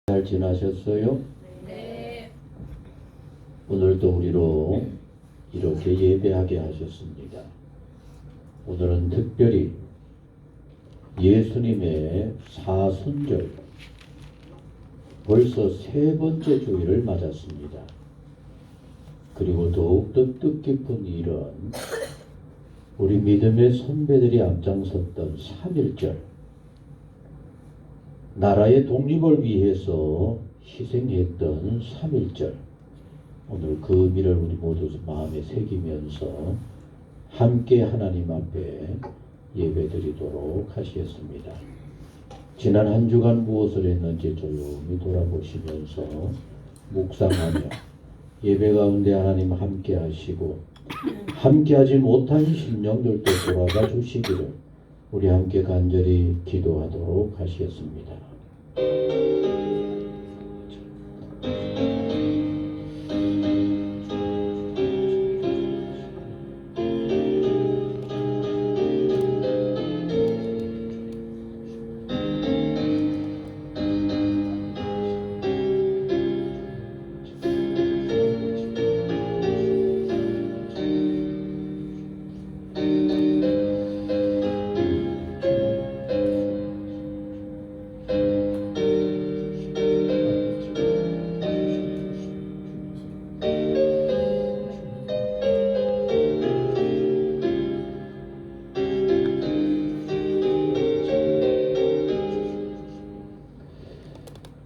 잘 지나셨어요? 네. 오늘도 우리로 이렇게 예배하게 하셨습니다. 오늘은 특별히 예수님의 사순절 벌써 세 번째 주일을 맞았습니다. 그리고 더욱더 뜻깊은 일은 우리 믿음의 선배들이 앞장섰던 3.1절 나라의 독립을 위해서 희생했던 3.1절 오늘 그 의미를 우리 모두 마음에 새기면서 함께 하나님 앞에 예배드리도록 하시겠습니다. 지난 한 주간 무엇을 했는지 조용히 돌아보시면서 묵상하며 예배 가운데 하나님 함께 하시고 함께 하지 못한 심령들도 돌아가 주시기를 우리 함께 간절히 기도하도록 하시겠습니다.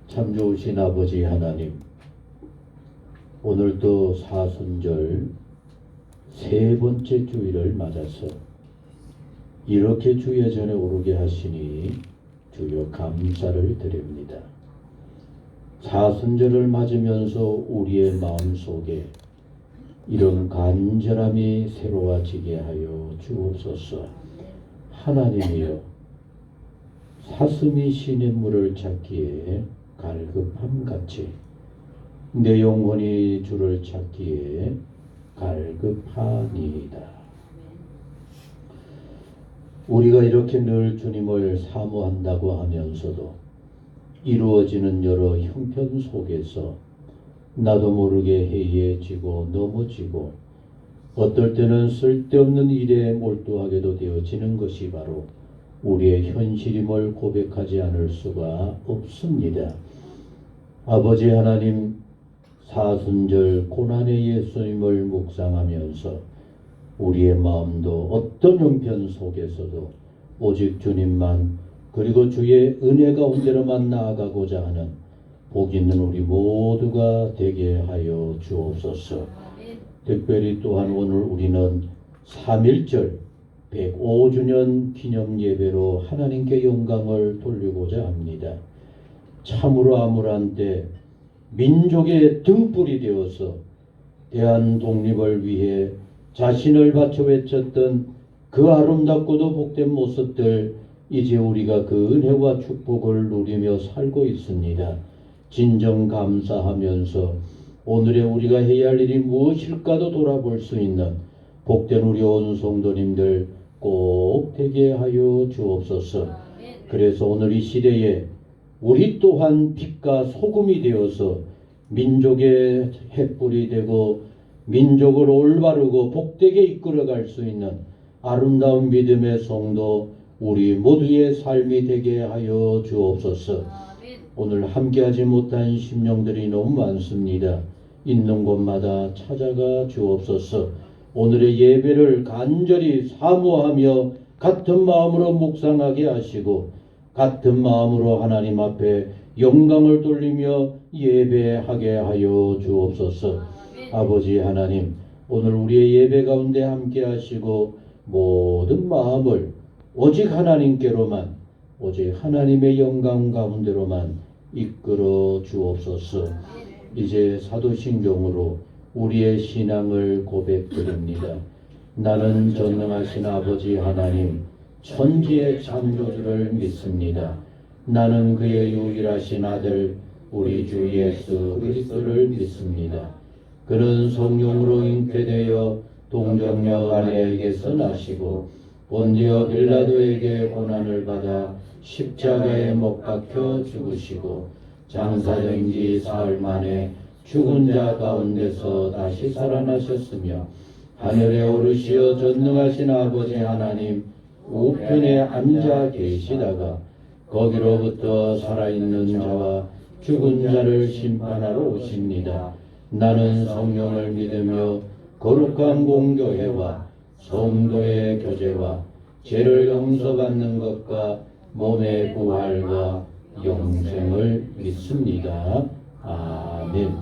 참 좋으신 아버지 하나님, 오늘도 사순절 세 번째 주일을 맞아서 이렇게 주의 전에 오르게 하시니 주여 감사를 드립니다. 사순절을 맞으면서 우리의 마음속에 이런 간절함이 새로워지게 하여 주옵소서. 하나님이여, 사슴이 시냇물을 찾기에 갈급함같이 내 영혼이 주를 찾기에 갈급하니이다. 우리가 이렇게 늘 주님을 사모한다고 하면서도 이루어지는 여러 형편 속에서 나도 모르게 해이해지고 넘어지고 어떨 때는 쓸데없는 일에 몰두하게도 되어지는 것이 바로 우리의 현실임을 고백하지 않을 수가 없습니다. 아버지 하나님, 사순절 고난의 예수님을 묵상하면서 우리의 마음도 어떤 형편 속에서도 오직 주님만 그리고 주의 은혜 가운데로만 나아가고자 하는 복 있는 우리 모두가 되게 하여 주옵소서. 특별히 또한 오늘 우리는 3.1절 105주년 기념 예배로 하나님께 영광을 돌리고자 합니다. 참으로 암울한 때 민족의 등불이 되어서 대한 독립을 위해 자신을 바쳐 외쳤던 그 아름답고도 복된 모습들, 이제 우리가 그 은혜와 축복을 누리며 살고 있습니다. 진정 감사하면서 오늘의 우리가 해야 할 일이 무엇일까도 돌아볼 수 있는 복된 우리 온 성도님들 꼭 되게 하여 주옵소서. 그래서 오늘 이 시대에 우리 또한 빛과 소금이 되어서 민족의 횃불이 되고 민족을 올바르고 복되게 이끌어갈 수 있는 아름다운 믿음의 성도 우리 모두의 삶이 되게 하여 주옵소서. 오늘 함께하지 못한 심령들이 너무 많습니다. 있는 곳마다 찾아가 주옵소서. 오늘의 예배를 간절히 사모하며 같은 마음으로 묵상하게 하시고 같은 마음으로 하나님 앞에 영광을 돌리며 예배하게 하여 주옵소서. 아버지 하나님, 오늘 우리의 예배 가운데 함께 하시고 모든 마음을 오직 하나님께로만, 오직 하나님의 영광 가운데로만 이끌어 주옵소서. 이제 사도신경으로 우리의 신앙을 고백드립니다. 나는 전능하신 아버지 하나님 천지의 창조주를 믿습니다. 나는 그의 유일하신 아들 우리 주 예수 그리스도를 믿습니다. 그는 성령으로 잉태되어 동정녀 마리아에게서 나시고 본디오 빌라도에게 고난을 받아 십자가에 못 박혀 죽으시고 장사된 지 사흘 만에 죽은 자 가운데서 다시 살아나셨으며 하늘에 오르시어 전능하신 아버지 하나님 우편에 앉아 계시다가 거기로부터 살아있는 자와 죽은 자를 심판하러 오십니다. 나는 성령을 믿으며 거룩한 공교회와 성도의 교제와 죄를 용서받는 것과 몸의 부활과 영생을 믿습니다. 아멘.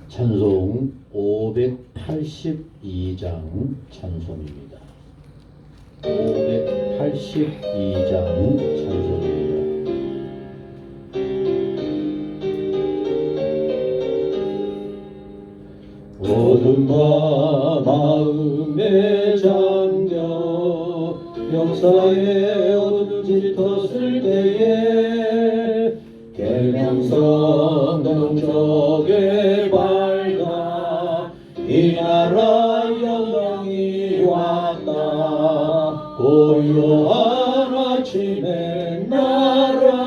찬송 582장 찬송입니다. 582장 찬송입니다. 어둠과 마음에 잠겨 역사의 어둠 짙었을 때에 계명성 동쪽에 밝아 이 나라 영광이 왔다. 고요한 아침의 나라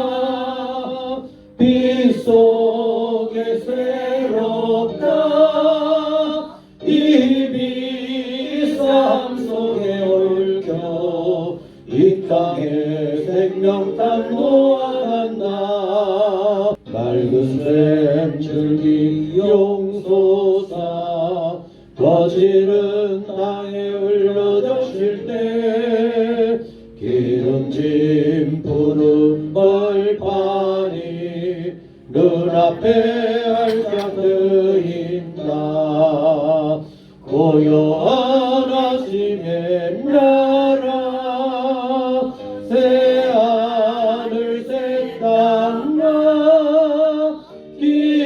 빛 속에 새롭다. 이 삶 속에 얽혀 이 땅의 생명탄 놓아간다. 맑은 샘 줄기 용솟아 거칠은 땅에 흘러젖을 때 기름진 푸른 벌판이 눈앞에 활짝 트인다. 고요한 아침의 나라 새하늘 새 땅아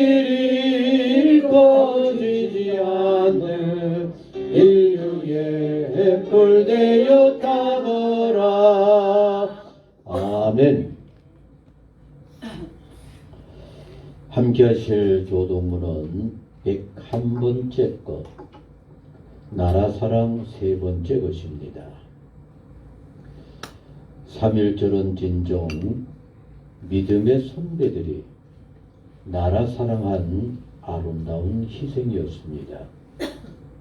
길이 꺼지지 않는 인류의 햇불 되어 타거라. 아멘. 함께 하실 교동문은 101번째 것, 나라사랑 3번째 것입니다. 3.1절은 진정 믿음의 선배들이 나라사랑한 아름다운 희생이었습니다.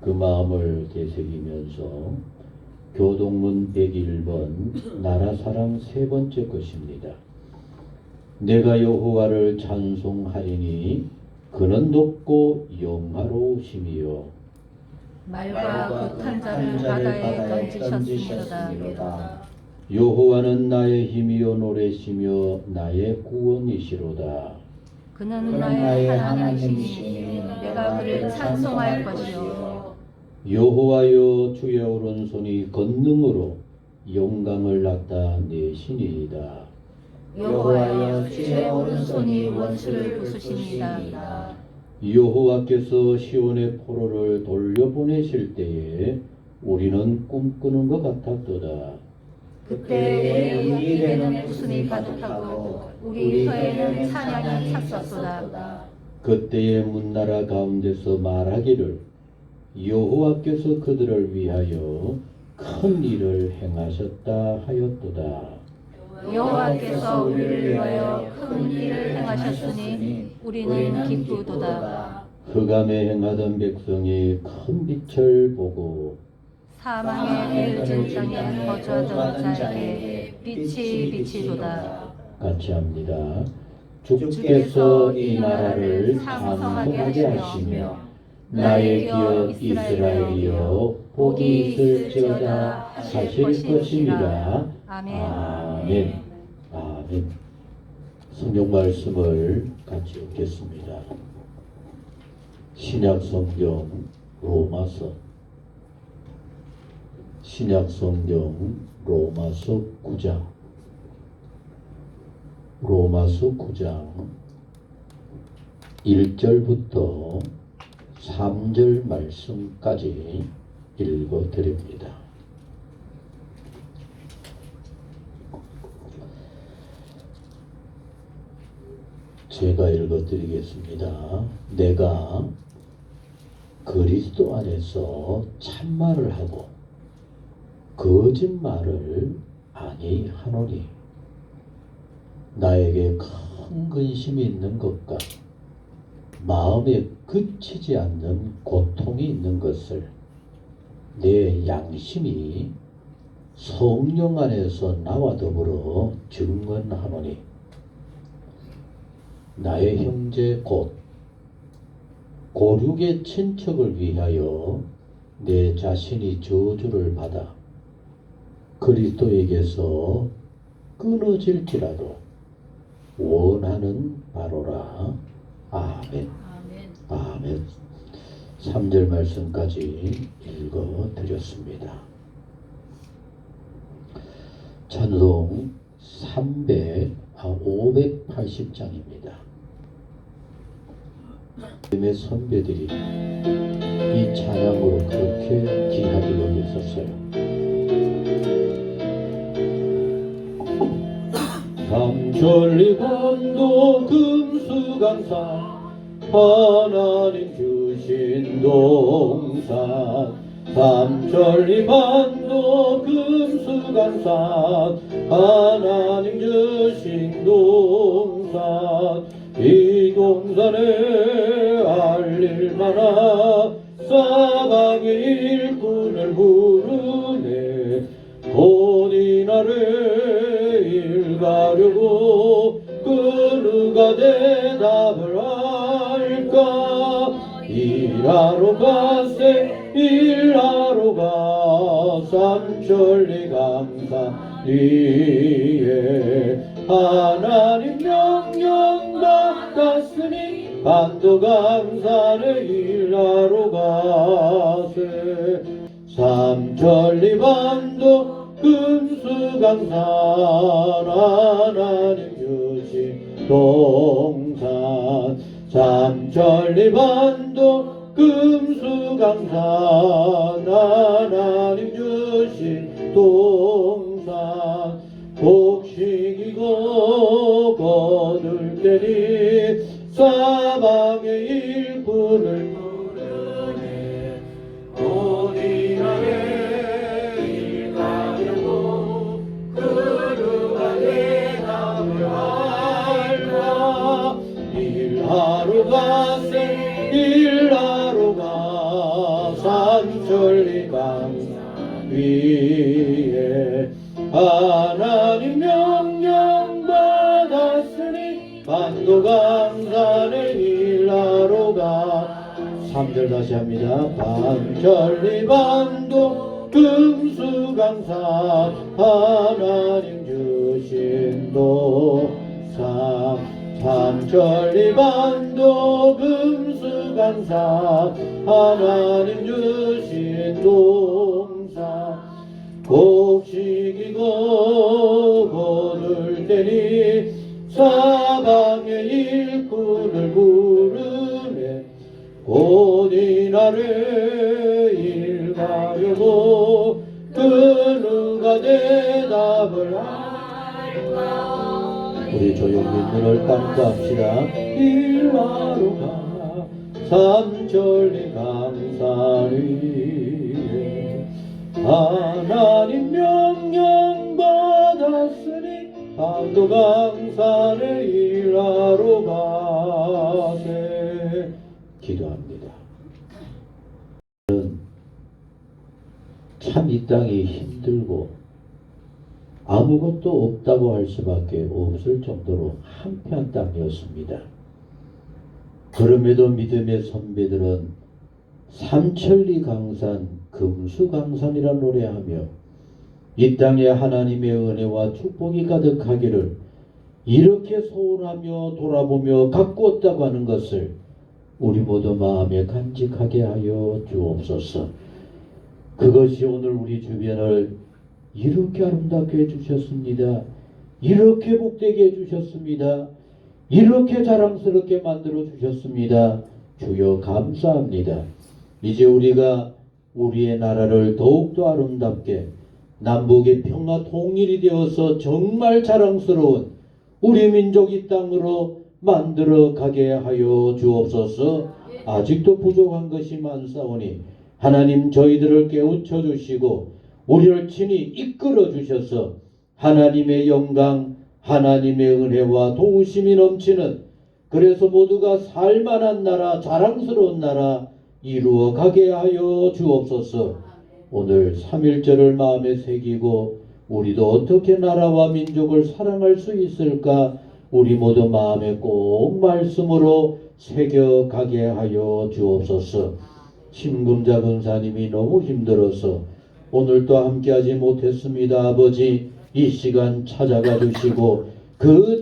그 마음을 되새기면서 교동문 101번 나라사랑 3번째 것입니다. 내가 여호와를 찬송하리니 그는 높고 영화로우심이요 말과 굿한 자를 바다에 던지셨으리로다. 여호와는 나의 힘이요 노래시며 나의 구원이시로다. 그는 나의 하나님이시니 내가 그를 찬송할 것이요. 여호와여 주의 오른손이 권능으로 영광을 나타내시니이다. 여호와여 주의 오른손이 원수를 부수시니이다. 여호와께서 시온의 포로를 돌려보내실 때에 우리는 꿈꾸는 것 같았도다. 그때 우리 입에는 웃음이 가득하고 우리 혀에는 찬양이 찼었도다. 그때의 문나라 가운데서 말하기를 여호와께서 그들을 위하여 큰 일을 행하셨다 하였도다. 여호와께서 우리를 위하여 큰 일을 행하셨으니 우리는 기쁘도다. 흑암에 행하던 백성이 큰 빛을 보고 사망의 이르진 땅에 거주하던 자에게 빛이 비치도다. 같이 합니다. 주께서 이 나라를 상성하게 하시며 나의 기업 이스라엘이여 복이 있을지어다 하실 것이니라. 아멘. 아멘. 성경 말씀을 같이 읽겠습니다. 신약 성경 로마서 신약 성경 로마서 9장 로마서 9장 1절부터 3절 말씀까지 읽어드립니다. 제가 읽어드리겠습니다. 내가 그리스도 안에서 참말을 하고 거짓말을 아니하노니 나에게 큰 근심이 있는 것과 마음에 그치지 않는 고통이 있는 것을 내 양심이 성령 안에서 나와 더불어 증언하노니 나의 형제 곧 고륙의 친척을 위하여 내 자신이 저주를 받아 그리스도에게서 끊어질지라도 원하는 바로라. 아멘. 아멘. 3절 말씀까지 읽어드렸습니다. 찬송 580장입니다. 하나님의 선배들이 이 찬양으로 그렇게 귀하게 여겼었어요. 삼천리반도 금수강산 하나님 주신 동산 삼천리반도 금수강산 하나님 주신 동산 이 동산에 알릴만한 사방의 일꾼을 부르네 어디 나를 일가려고 그 누가 대답을 할까 일하러 가세 일하러 가 삼천리 강산 위에 하나님 명령 받았으니 반도강산에 일하러 가세 삼천리 반도 금수강산 하나님 주신 동산 삼천리 반도 금수강산 하나님 주신 동산 곡식이고 거둘 때니 사방의 일꾼을 부르네 어디 나에 일가려고 그 누가 대답을 할까 일하러 가세 일하러 가 삼천리 강산 위에 하나님 명령 받았으니 반도강산에 일하러 가 3절 다시 합니다. 삼천리 반도 금수강산 하나님 주신 동산 삼천리 반도 금수강산 하나님 주신 동산 곡식이고 거둘 때니 사방의 일꾼을 부르네 어디 나를 일가려고 그 누가 대답을 할까 우리 조용히 눈을 감고 합시다. 일하러 가 삼천리 강산 위에 하나님 명령 받았으니 반도강산에 일하러 가세 기도합니다. 참 이 땅이 힘들고 아무것도 없다고 할 수밖에 없을 정도로 한패한 땅이었습니다. 그럼에도 믿음의 선배들은 삼천리 강산 금수강산이라 노래하며 이 땅에 하나님의 은혜와 축복이 가득하기를 이렇게 소원하며 돌아보며 가꾸었다고 하는 것을 우리 모두 마음에 간직하게 하여 주옵소서. 그것이 오늘 우리 주변을 이렇게 아름답게 해주셨습니다. 이렇게 복되게 해주셨습니다. 이렇게 자랑스럽게 만들어 주셨습니다. 주여 감사합니다. 이제 우리가 우리의 나라를 더욱더 아름답게 남북의 평화 통일이 되어서 정말 자랑스러운 우리 민족 이 땅으로 만들어 가게 하여 주옵소서. 아직도 부족한 것이 많사오니 하나님 저희들을 깨우쳐 주시고 우리를 친히 이끌어 주셔서 하나님의 영광 하나님의 은혜와 도우심이 넘치는, 그래서 모두가 살만한 나라, 자랑스러운 나라 이루어 가게 하여 주옵소서. 오늘 3.1절을 마음에 새기고 우리도 어떻게 나라와 민족을 사랑할 수 있을까 우리 모두 마음에 꼭 말씀으로 새겨가게 하여 주옵소서. 심금자 권사님이 너무 힘들어서 오늘도 함께하지 못했습니다. 아버지, 이 시간 찾아가 주시고 그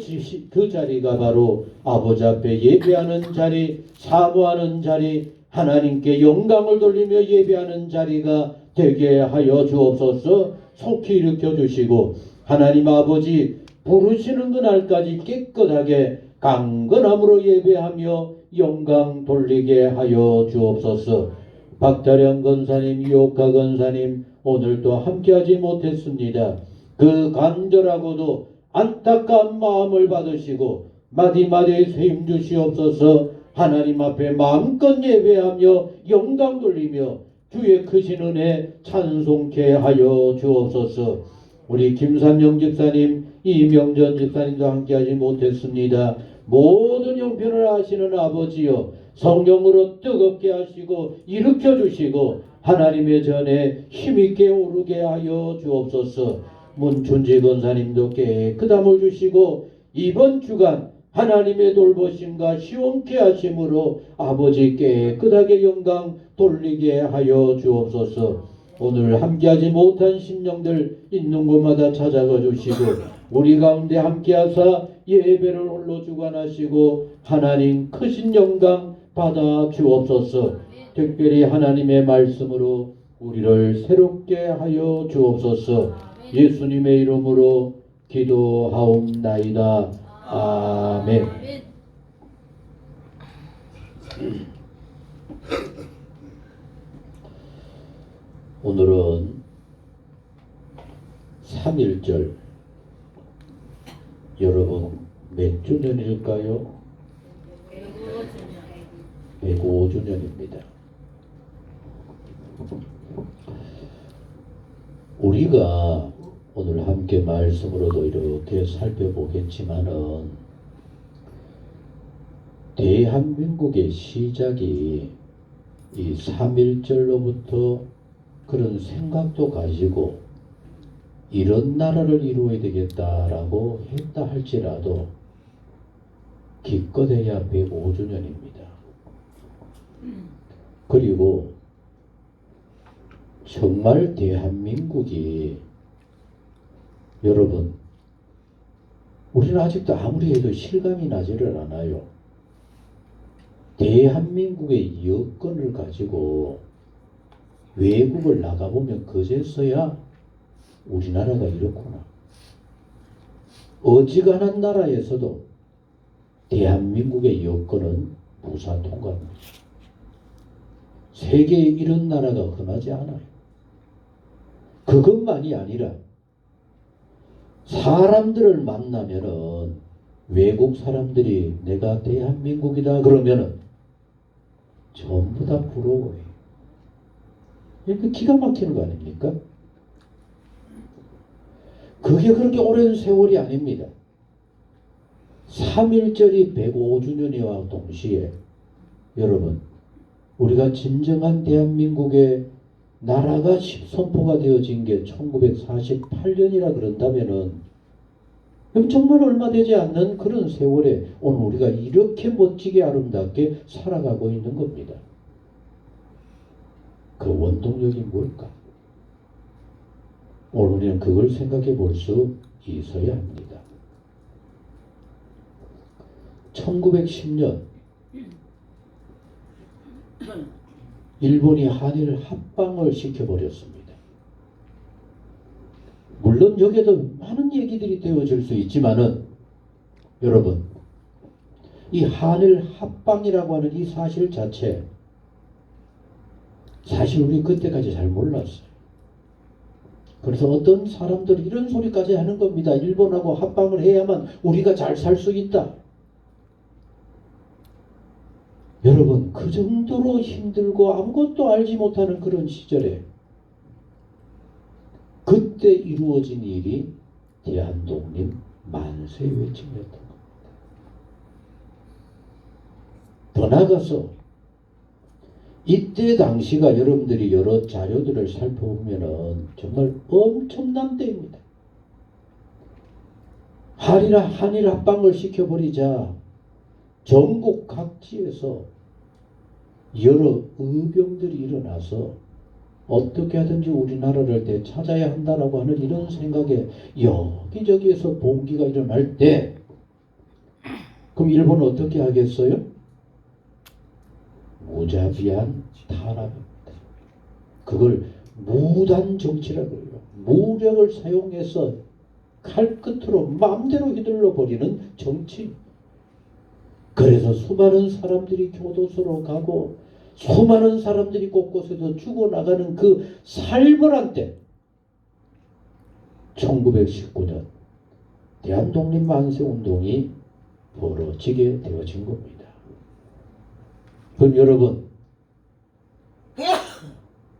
자리가 바로 아버지 앞에 예배하는 자리, 사모하는 자리, 하나님께 영광을 돌리며 예배하는 자리가 되게 하여 주옵소서. 속히 일으켜 주시고 하나님 아버지 부르시는 그날까지 깨끗하게 강건함으로 예배하며 영광 돌리게 하여 주옵소서. 박다령 권사님, 이옥하 권사님 오늘도 함께하지 못했습니다. 그 간절하고도 안타까운 마음을 받으시고 마디마디에 힘 주시옵소서. 하나님 앞에 마음껏 예배하며 영광 돌리며 주의 크신 은혜 찬송케 하여 주옵소서. 우리 김삼영 집사님, 이명전 집사님도 함께하지 못했습니다. 모든 형편을 아시는 아버지여, 성령으로 뜨겁게 하시고 일으켜 주시고 하나님의 전에 힘있게 오르게 하여 주옵소서. 문춘지 권사님도 깨끗함을 주시고 이번 주간 하나님의 돌보심과 시원케 하심으로 아버지 깨끗하게 영광 돌리게 하여 주옵소서. 오늘 함께하지 못한 심령들 있는 곳마다 찾아가 주시고 우리 가운데 함께하사 예배를 홀로 주관하시고 하나님 크신 영광 받아 주옵소서. 특별히 하나님의 말씀으로 우리를 새롭게 하여 주옵소서. 예수님의 이름으로 기도하옵나이다. 아멘. 오늘은 3.1절 여러분 몇 주년일까요? 105주년입니다. 우리가 오늘 함께 말씀으로도 이렇게 살펴보겠지만은 대한민국의 시작이 이 3.1절로부터 그런 생각도 가지고 이런 나라를 이루어야 되겠다라고 했다 할지라도 기껏해야 105주년입니다. 그리고 정말 대한민국이 여러분 우리는 아직도 아무리 해도 실감이 나지를 않아요. 대한민국의 여건을 가지고 외국을 나가보면 그제서야 우리나라가 이렇구나. 어지간한 나라에서도 대한민국의 여건은 무사 통과합니다. 세계에 이런 나라가 흔하지 않아요. 그것만이 아니라 사람들을 만나면은 외국 사람들이 내가 대한민국이다 그러면은 전부 다 부러워요. 이렇게 기가 막히는 거 아닙니까? 그게 그렇게 오랜 세월이 아닙니다. 3.1절이 105주년이와 동시에 여러분 우리가 진정한 대한민국의 나라가 선포가 되어진 게 1948년이라 그런다면은 정말 얼마 되지 않는 그런 세월에 오늘 우리가 이렇게 멋지게 아름답게 살아가고 있는 겁니다. 그 원동력이 뭘까? 오늘 우리는 그걸 생각해 볼 수 있어야 합니다. 1910년 일본이 한일 합방을 시켜버렸습니다. 물론 여기에도 많은 얘기들이 되어질 수 있지만은 여러분 이 한일 합방이라고 하는 이 사실 자체 사실 우리 그때까지 잘 몰랐어요. 그래서 어떤 사람들이 이런 소리까지 하는 겁니다. 일본하고 합방을 해야만 우리가 잘 살 수 있다. 여러분 그 정도로 힘들고 아무것도 알지 못하는 그런 시절에 그때 이루어진 일이 대한독립 만세 외침이었던 겁니다. 더 나아가서 이때 당시가 여러분들이 여러 자료들을 살펴보면은 정말 엄청난 때입니다. 한일 합방을 시켜버리자 전국 각지에서 여러 의병들이 일어나서 어떻게 하든지 우리나라를 되찾아야 한다라고 하는 이런 생각에 여기저기에서 봉기가 일어날 때 그럼 일본은 어떻게 하겠어요? 무자비한 탄압입니다. 그걸 무단 정치라고 해요. 무력을 사용해서 칼끝으로 마음대로 휘둘러 버리는 정치. 그래서 수많은 사람들이 교도소로 가고 수많은 사람들이 곳곳에서 죽어나가는 그 살벌한 때 1919년 대한독립만세운동이 벌어지게 되어진 겁니다. 그럼 여러분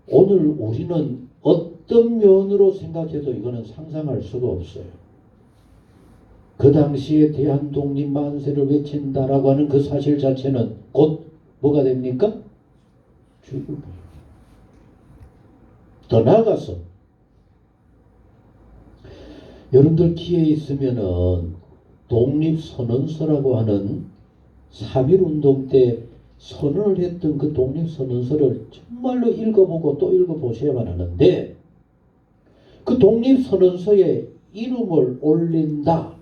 오늘 우리는 어떤 면으로 생각해도 이거는 상상할 수가 없어요. 그 당시에 대한독립만세를 외친다라고 하는 그 사실 자체는 곧 뭐가 됩니까? 죽음이에요. 더 나아가서 여러분들 기회 있으면은 독립선언서라고 하는 3.1운동 때 선언을 했던 그 독립선언서를 정말로 읽어보고 또 읽어보셔야만 하는데 그 독립선언서에 이름을 올린다.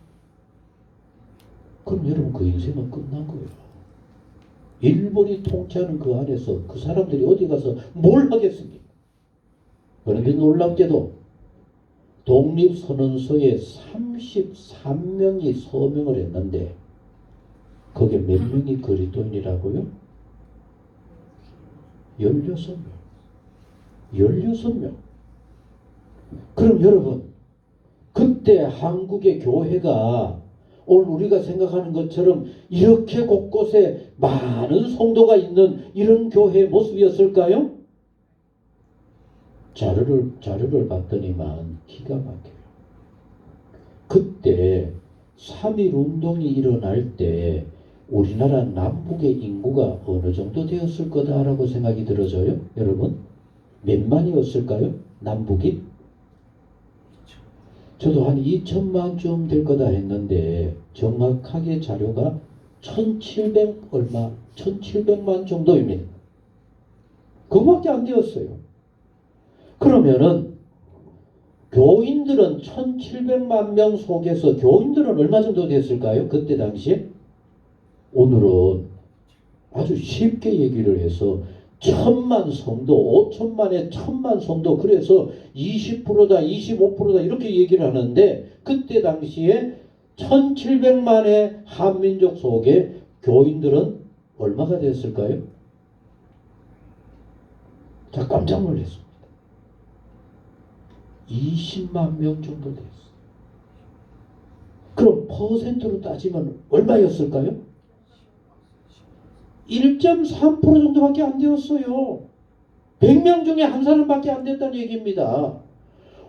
그럼 여러분 그 인생은 끝난 거예요. 일본이 통치하는 그 안에서 그 사람들이 어디 가서 뭘 하겠습니까? 그런데 놀랍게도 독립선언서에 33명이 서명을 했는데 거기에 몇 명이 그리스도인이라고요? 16명. 16명. 그럼 여러분 그때 한국의 교회가 오늘 우리가 생각하는 것처럼 이렇게 곳곳에 많은 성도가 있는 이런 교회의 모습이었을까요? 자료를 봤더니만 기가 막혀요. 그때 3.1 운동이 일어날 때 우리나라 남북의 인구가 어느 정도 되었을 거다라고 생각이 들어져요? 여러분? 몇만이었을까요? 남북이? 저도 한 2천만쯤 될 거다 했는데 정확하게 자료가 1700만 정도입니다. 그거밖에 안 되었어요. 그러면은 교인들은 1700만 명 속에서 교인들은 얼마 정도 됐을까요? 그때 당시에? 오늘은 아주 쉽게 얘기를 해서 1000만 성도, 5천만에 1000만 성도, 그래서 20%다, 25%다 이렇게 얘기를 하는데 그때 당시에 1700만의 한민족 속에 교인들은 얼마가 됐을까요? 자, 깜짝 놀랐습니다. 20만 명 정도 됐어요. 그럼 퍼센트로 따지면 얼마였을까요? 1.3% 정도밖에 안 되었어요. 100명 중에 한 사람밖에 안 됐다는 얘기입니다.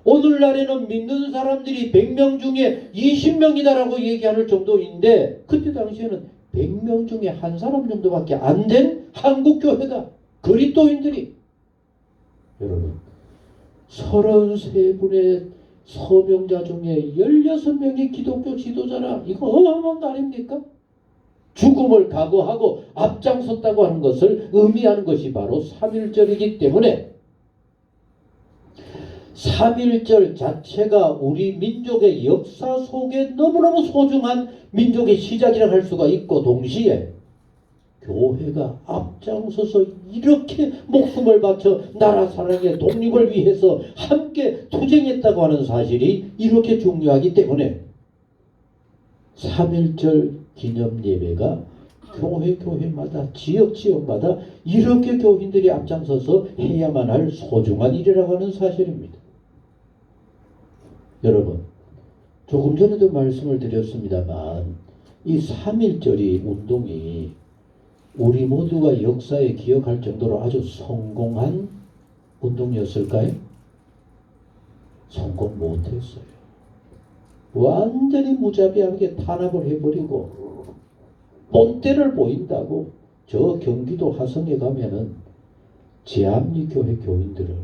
오늘날에는 믿는 사람들이 100명 중에 20명이다라고 얘기하는 정도인데 그때 당시에는 100명 중에 한 사람 정도밖에 안 된 한국교회가 그리스도인들이 여러분 33분의 서명자 중에 16명이 기독교 지도자라 이거 어마어마한 거 아닙니까? 죽음을 각오하고 앞장섰다고 하는 것을 의미하는 것이 바로 3.1절이기 때문에 3.1절 자체가 우리 민족의 역사 속에 너무너무 소중한 민족의 시작이라 할 수가 있고 동시에 교회가 앞장서서 이렇게 목숨을 바쳐 나라 사랑의 독립을 위해서 함께 투쟁했다고 하는 사실이 이렇게 중요하기 때문에 3.1절 기념 예배가 교회마다 지역마다 이렇게 교인들이 앞장서서 해야만 할 소중한 일이라고 하는 사실입니다. 여러분 조금 전에도 말씀을 드렸습니다만 이 3.1절이 운동이 우리 모두가 역사에 기억할 정도로 아주 성공한 운동이었을까요? 성공 못했어요. 완전히 무자비하게 탄압을 해버리고 본때를 보인다고 저 경기도 화성에 가면은 제합리 교회 교인들을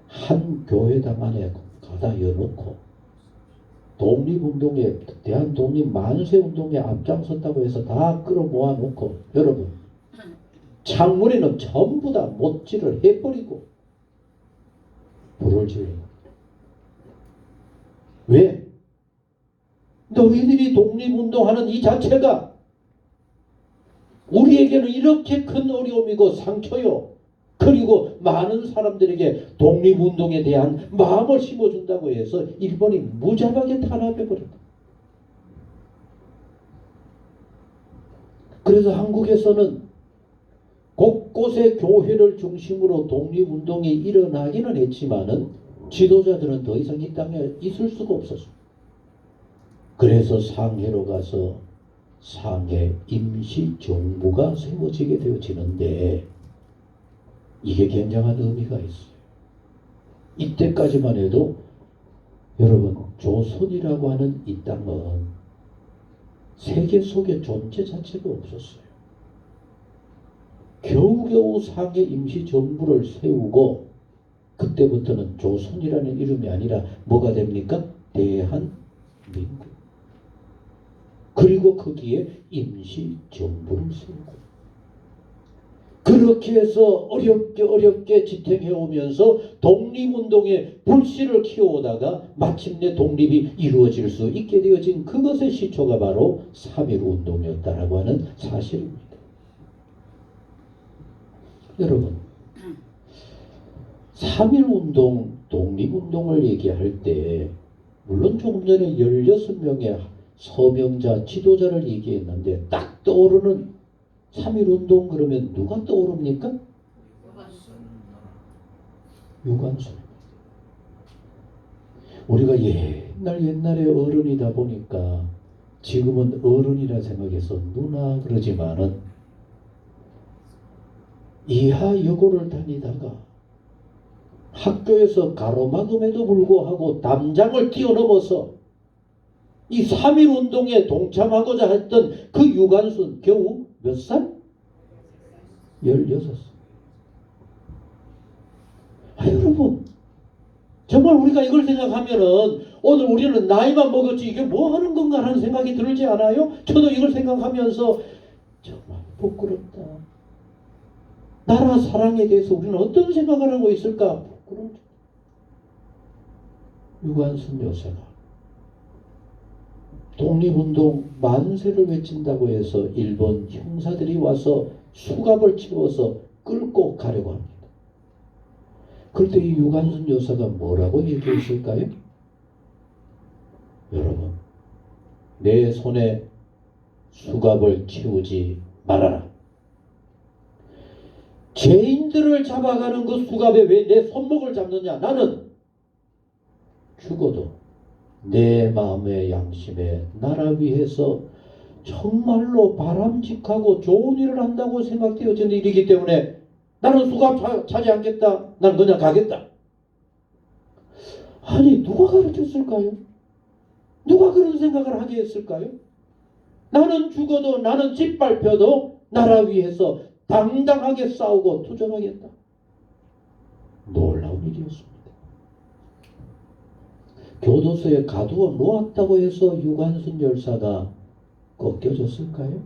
한 교회당 안에 가다 여놓고 독립운동에 대한 독립 만세운동에 앞장섰다고 해서 다 끌어모아 놓고 여러분 창문에는 전부 다 못질을 해버리고 불을 지르는 겁니다. 왜? 너희들이 독립운동하는 이 자체가 우리에게는 이렇게 큰 어려움이고 상처요. 그리고 많은 사람들에게 독립운동에 대한 마음을 심어준다고 해서 일본이 무자비하게 탄압해버렸다. 그래서 한국에서는 곳곳에 교회를 중심으로 독립운동이 일어나기는 했지만은 지도자들은 더 이상 이 땅에 있을 수가 없었습니다. 그래서 상해로 가서 상해 임시정부가 세워지게 되어지는데 이게 굉장한 의미가 있어요. 이때까지만 해도 여러분 조선이라고 하는 이 땅은 세계 속에 존재 자체가 없었어요. 겨우겨우 상해 임시정부를 세우고 그때부터는 조선이라는 이름이 아니라 뭐가 됩니까? 대한민국. 그리고 거기에 임시정부를 세우고 그렇게 해서 어렵게 지탱해 오면서 독립운동에 불씨를 키워오다가 마침내 독립이 이루어질 수 있게 되어진 그것의 시초가 바로 3.1운동이었다라고 하는 사실입니다. 여러분 3.1운동, 독립운동을 얘기할 때 물론 조금 전에 16명의 서명자, 지도자를 얘기했는데 딱 떠오르는 3.1운동 그러면 누가 떠오릅니까? 유관순. 우리가 옛날에 어른이다 보니까 지금은 어른이라 생각해서 누나 그러지만은 이하여고를 다니다가 학교에서 가로막음에도 불구하고 담장을 뛰어넘어서 이 3.1운동에 동참하고자 했던 그 유관순 겨우 몇 살? 16살. 여러분 정말 우리가 이걸 생각하면은 오늘 우리는 나이만 먹었지 이게 뭐 하는 건가 하는 생각이 들지 않아요? 저도 이걸 생각하면서 정말 부끄럽다. 나라 사랑에 대해서 우리는 어떤 생각을 하고 있을까? 부끄럽다. 유관순 여사가 독립운동 만세를 외친다고 해서 일본 형사들이 와서 수갑을 채워서 끌고 가려고 합니다. 그럴 때 이 유관순 여사가 뭐라고 얘기했을까요? 여러분, 내 손에 수갑을 채우지 말아라. 죄인들을 잡아가는 그 수갑에 왜 내 손목을 잡느냐? 나는 죽어도 내 마음의 양심에 나라 위해서 정말로 바람직하고 좋은 일을 한다고 생각되어지는 일이기 때문에 나는 수갑 차지 않겠다. 나는 그냥 가겠다. 아니 누가 가르쳤을까요? 누가 그런 생각을 하게 했을까요? 나는 죽어도 나는 짓밟혀도 나라 위해서 당당하게 싸우고 투쟁하겠다. 놀라운 일이었습니다. 교도소에 가두어 놓았다고 해서 유관순 열사가 꺾여졌을까요?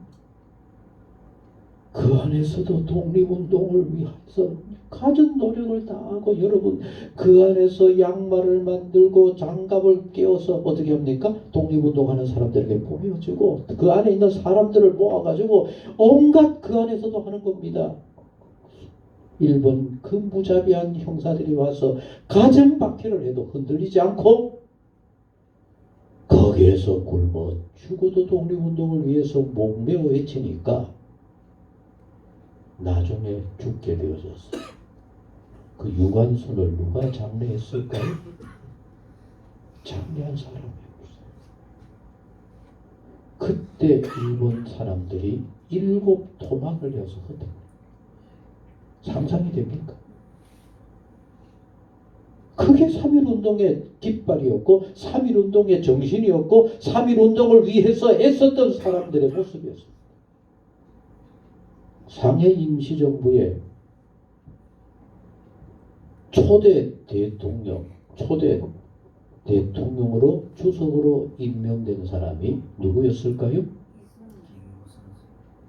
그 안에서도 독립운동을 위해서 가진 노력을 다하고 여러분 그 안에서 양말을 만들고 장갑을 끼워서 어떻게 합니까? 독립운동하는 사람들에게 보여주고 그 안에 있는 사람들을 모아가지고 온갖 그 안에서도 하는 겁니다. 일본 그 무자비한 형사들이 와서 가정 박해를 해도 흔들리지 않고 거기에서 굶어 죽어도 독립운동을 위해서 목매어 외치니까 나중에 죽게 되어졌어요. 그 유관순을 누가 장례했을까요? 장례한 사람이 없어요. 그때 일본 사람들이 7토막을 해서 흩어요. 상상이 됩니까? 그게 3.1운동의 깃발이었고 3.1운동의 정신이었고 3.1운동을 위해서 애썼던 사람들의 모습이었습니다. 상해 임시정부의 초대 대통령으로 주석으로 임명된 사람이 누구였을까요?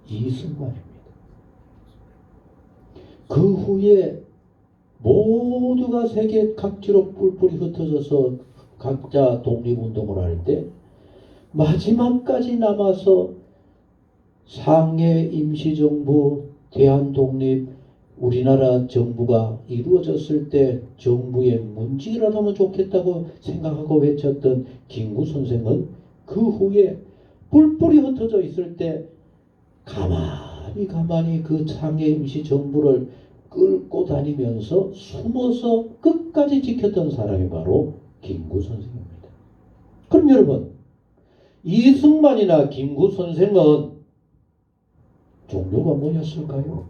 이승만입니다. 그 후에 모두가 세계 각지로 뿔뿔이 흩어져서 각자 독립운동을 할 때 마지막까지 남아서 상해 임시정부, 대한독립, 우리나라 정부가 이루어졌을 때 정부의 문직이라도 하면 좋겠다고 생각하고 외쳤던 김구 선생은 그 후에 뿔뿔이 흩어져 있을 때 가만히 그 상해 임시정부를 끌고 다니면서 숨어서 끝까지 지켰던 사람이 바로 김구 선생입니다. 그럼 여러분, 이승만이나 김구 선생은 종교가 뭐였을까요?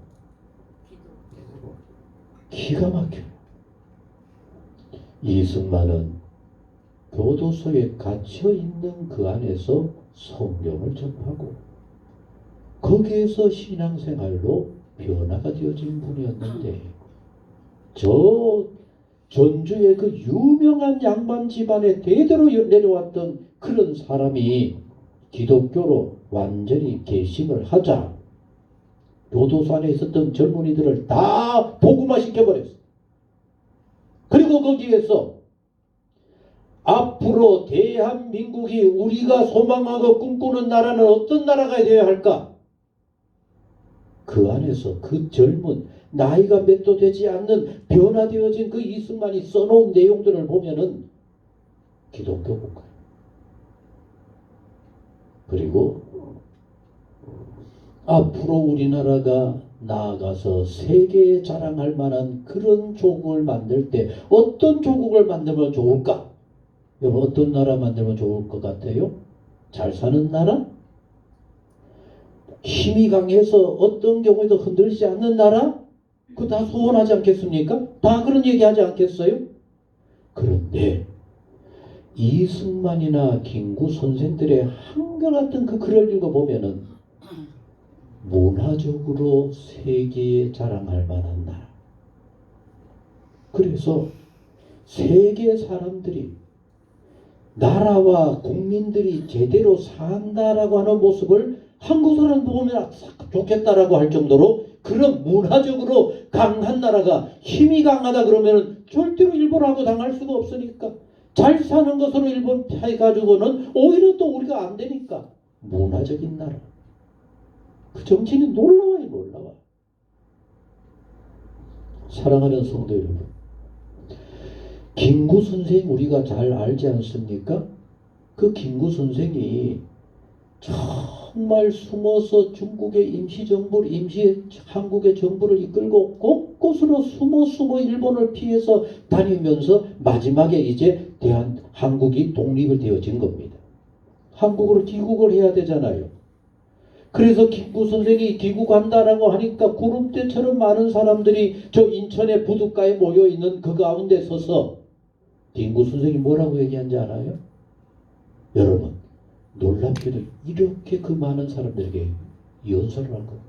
기가 막혀요. 이승만은 교도소에 갇혀있는 그 안에서 성경을 접하고 거기에서 신앙생활로 변화가 되어진 분이었는데 저 전주의 그 유명한 양반 집안에 대대로 내려왔던 그런 사람이 기독교로 완전히 개심을 하자 교도소 안에 있었던 젊은이들을 다 복음화 시켜버렸어요. 그리고 거기에서 앞으로 대한민국이 우리가 소망하고 꿈꾸는 나라는 어떤 나라가 되어야 할까? 그 안에서 그 젊은 나이가 몇도 되지 않는 변화되어진 그 이승만이 써놓은 내용들을 보면은 기독교 국가예요. 그리고 앞으로 우리나라가 나아가서 세계에 자랑할 만한 그런 조국을 만들 때 어떤 조국을 만들면 좋을까? 여러분 어떤 나라 만들면 좋을 것 같아요? 잘 사는 나라? 힘이 강해서 어떤 경우에도 흔들리지 않는 나라? 그거 다 소원하지 않겠습니까? 다 그런 얘기하지 않겠어요? 그런데 이승만이나 김구 선생들의 한결같은 그 글을 읽어보면은 문화적으로 세계에 자랑할 만한 나라. 그래서 세계 사람들이 나라와 국민들이 제대로 산다라고 하는 모습을 한국 사람 보면 좋겠다라고 할 정도로 그런 문화적으로 강한 나라가 힘이 강하다 그러면 절대로 일본하고 당할 수가 없으니까 잘 사는 것으로 일본 해가지고는 오히려 또 우리가 안 되니까 문화적인 나라. 그 정치는 놀라워요, 놀라워. 사랑하는 성도 여러분, 김구 선생 우리가 잘 알지 않습니까? 그 김구 선생이 정말 숨어서 중국의 임시정부를 한국의 정부를 이끌고 곳곳으로 숨어 일본을 피해서 다니면서 마지막에 이제 한국이 독립을 되어진 겁니다. 한국으로 귀국을 해야 되잖아요. 그래서 김구 선생이 귀국한다라고 하니까 구름대처럼 많은 사람들이 저 인천의 부둣가에 모여있는 그 가운데 서서 김구 선생이 뭐라고 얘기한지 알아요? 여러분 놀랍게도 이렇게 그 많은 사람들에게 연설을 한 겁니다.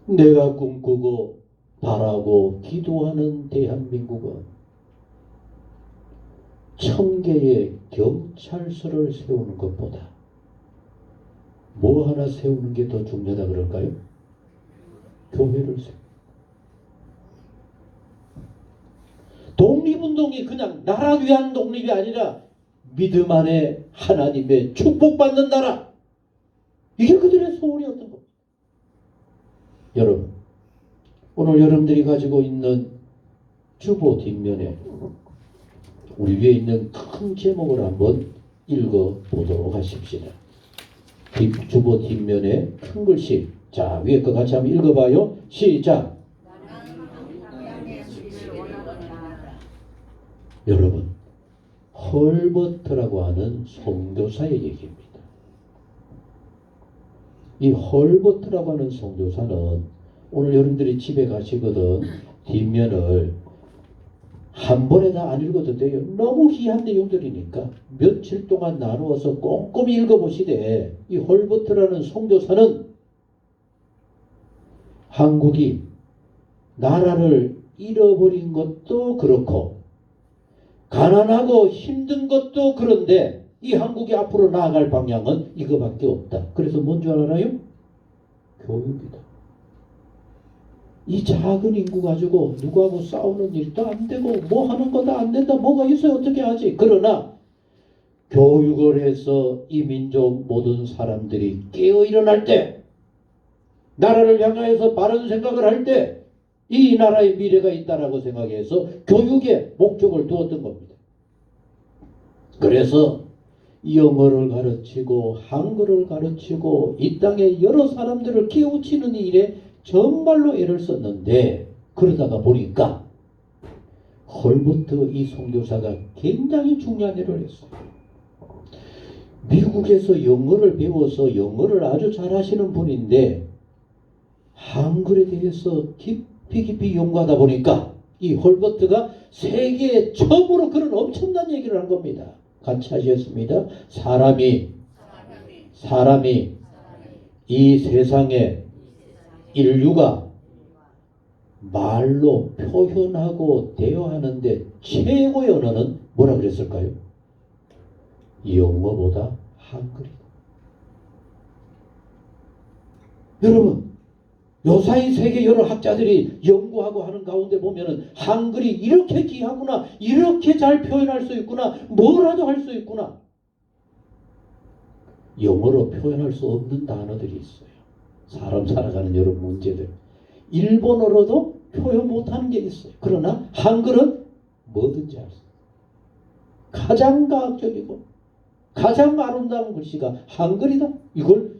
내가 꿈꾸고 바라고 기도하는 대한민국은 1000개의 경찰서를 세우는 것보다 뭐 하나 세우는 게 더 중요하다 그럴까요? 교회를 세우. 독립운동이 그냥 나라 위한 독립이 아니라 믿음 안에 하나님의 축복받는 나라. 이게 그들의 소원이었던 겁니다. 여러분, 오늘 여러분들이 가지고 있는 주보 뒷면에 우리 위에 있는 큰 제목을 한번 읽어보도록 하십시다. 주보 뒷면에 큰 글씨. 자, 위에 거 같이 한번 읽어봐요. 시작. 여러분, 헐버트라고 하는 선교사의 얘기입니다. 이 헐버트라고 하는 선교사는 오늘 여러분들이 집에 가시거든 뒷면을 한 번에 다 안 읽어도 돼요. 너무 귀한 내용들이니까 며칠 동안 나누어서 꼼꼼히 읽어보시되, 이 홀버트라는 선교사는 한국이 나라를 잃어버린 것도 그렇고 가난하고 힘든 것도 그런데 이 한국이 앞으로 나아갈 방향은 이거밖에 없다. 그래서 뭔 줄 알아요? 교육이다. 이 작은 인구 가지고 누구하고 싸우는 일도 안 되고 뭐 하는 것도 안 된다. 뭐가 있어요? 어떻게 하지? 그러나 교육을 해서 이 민족 모든 사람들이 깨어 일어날 때, 나라를 향하여서 바른 생각을 할 때 이 나라의 미래가 있다라고 생각해서 교육에 목적을 두었던 겁니다. 그래서 영어를 가르치고 한글을 가르치고 이 땅에 여러 사람들을 깨우치는 일에 정말로 애를 썼는데, 그러다가 보니까 홀버트 이 선교사가 굉장히 중요한 일을 했어요. 미국에서 영어를 배워서 영어를 아주 잘하시는 분인데 한글에 대해서 깊이 연구하다 보니까 이 홀버트가 세계에 처음으로 그런 엄청난 얘기를 한 겁니다. 같이 하셨습니다. 사람이 이 세상에 인류가 말로 표현하고 대화하는데 최고의 언어는 뭐라 그랬을까요? 영어보다 한글이다. 여러분, 요사이 세계 여러 학자들이 연구하고 하는 가운데 보면은 한글이 이렇게 귀하구나, 이렇게 잘 표현할 수 있구나, 뭐라도 할 수 있구나. 영어로 표현할 수 없는 단어들이 있어요. 사람 살아가는 여러 문제들. 일본어로도 표현 못하는 게 있어요. 그러나 한글은 뭐든지 할 수 있어요. 가장 과학적이고 가장 아름다운 글씨가 한글이다. 이걸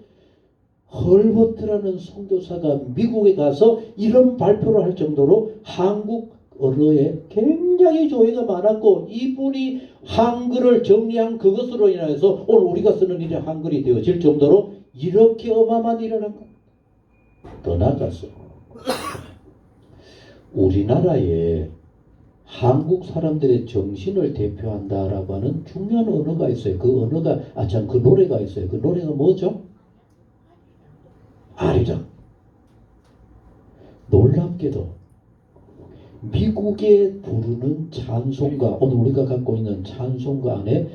헐버트라는 선교사가 미국에 가서 이런 발표를 할 정도로 한국 언어에 굉장히 조예가 많았고, 이분이 한글을 정리한 그것으로 인해서 오늘 우리가 쓰는 일이 한글이 되어질 정도로 이렇게 어마어마한 일을 한 겁니다. 더 나아가서 우리나라에 한국 사람들의 정신을 대표한다라고 하는 중요한 언어가 있어요. 그 언어가 그 노래가 있어요. 그 노래가 뭐죠? 아리랑. 놀랍게도 미국에 부르는 찬송가, 오늘 우리가 갖고 있는 찬송가 안에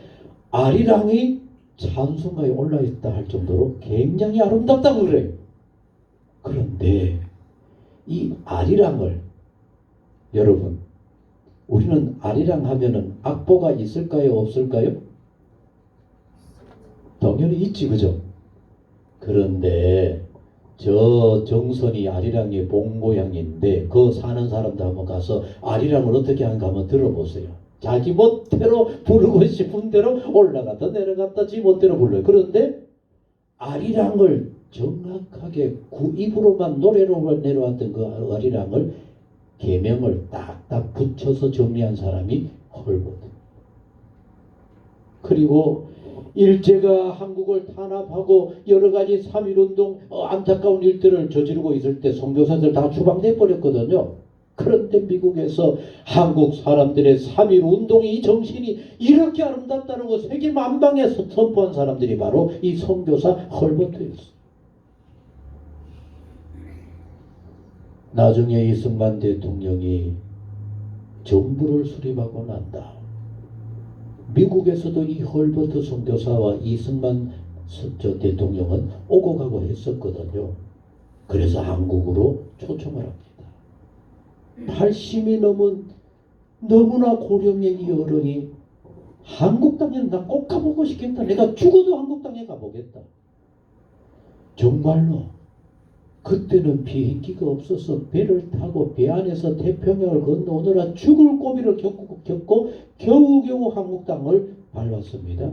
아리랑이 찬송가에 올라있다 할 정도로 굉장히 아름답다고 그래요. 그런데 이 아리랑을, 여러분, 우리는 아리랑 하면은 악보가 있을까요? 없을까요? 당연히 있지, 그죠? 그런데 저 정선이 아리랑의 본고향인데 그 사는 사람들 한번 가서 아리랑을 어떻게 하는가 한번 들어보세요. 자기 멋대로 부르고 싶은 대로 올라갔다 내려갔다 지 멋대로 불러요. 그런데 아리랑을 정확하게 입으로만 노래로 내려왔던 그 아리랑을 계명을 딱딱 붙여서 정리한 사람이 헐버트. 그리고 일제가 한국을 탄압하고 여러 가지 3.1운동 안타까운 일들을 저지르고 있을 때 선교사들 다 추방돼 버렸거든요. 그런데 미국에서 한국 사람들의 3.1운동의 이 정신이 이렇게 아름답다는 거 세계 만방에서 선포한 사람들이 바로 이 선교사 헐버트였어요. 나중에 이승만 대통령이 정부를 수립하고 난 다음 미국에서도 이 헐버트 선교사와 이승만 대통령은 오고 가고 했었거든요. 그래서 한국으로 초청을 합니다. 80이 넘은 너무나 고령의 이 어른이 한국 땅에 나 꼭 가보고 싶겠다. 내가 죽어도 한국 땅에 가보겠다. 정말로 그때는 비행기가 없어서 배를 타고 배 안에서 태평양을 건너오느라 죽을 고비를 겪고 겨우겨우 한국 땅을 밟았습니다.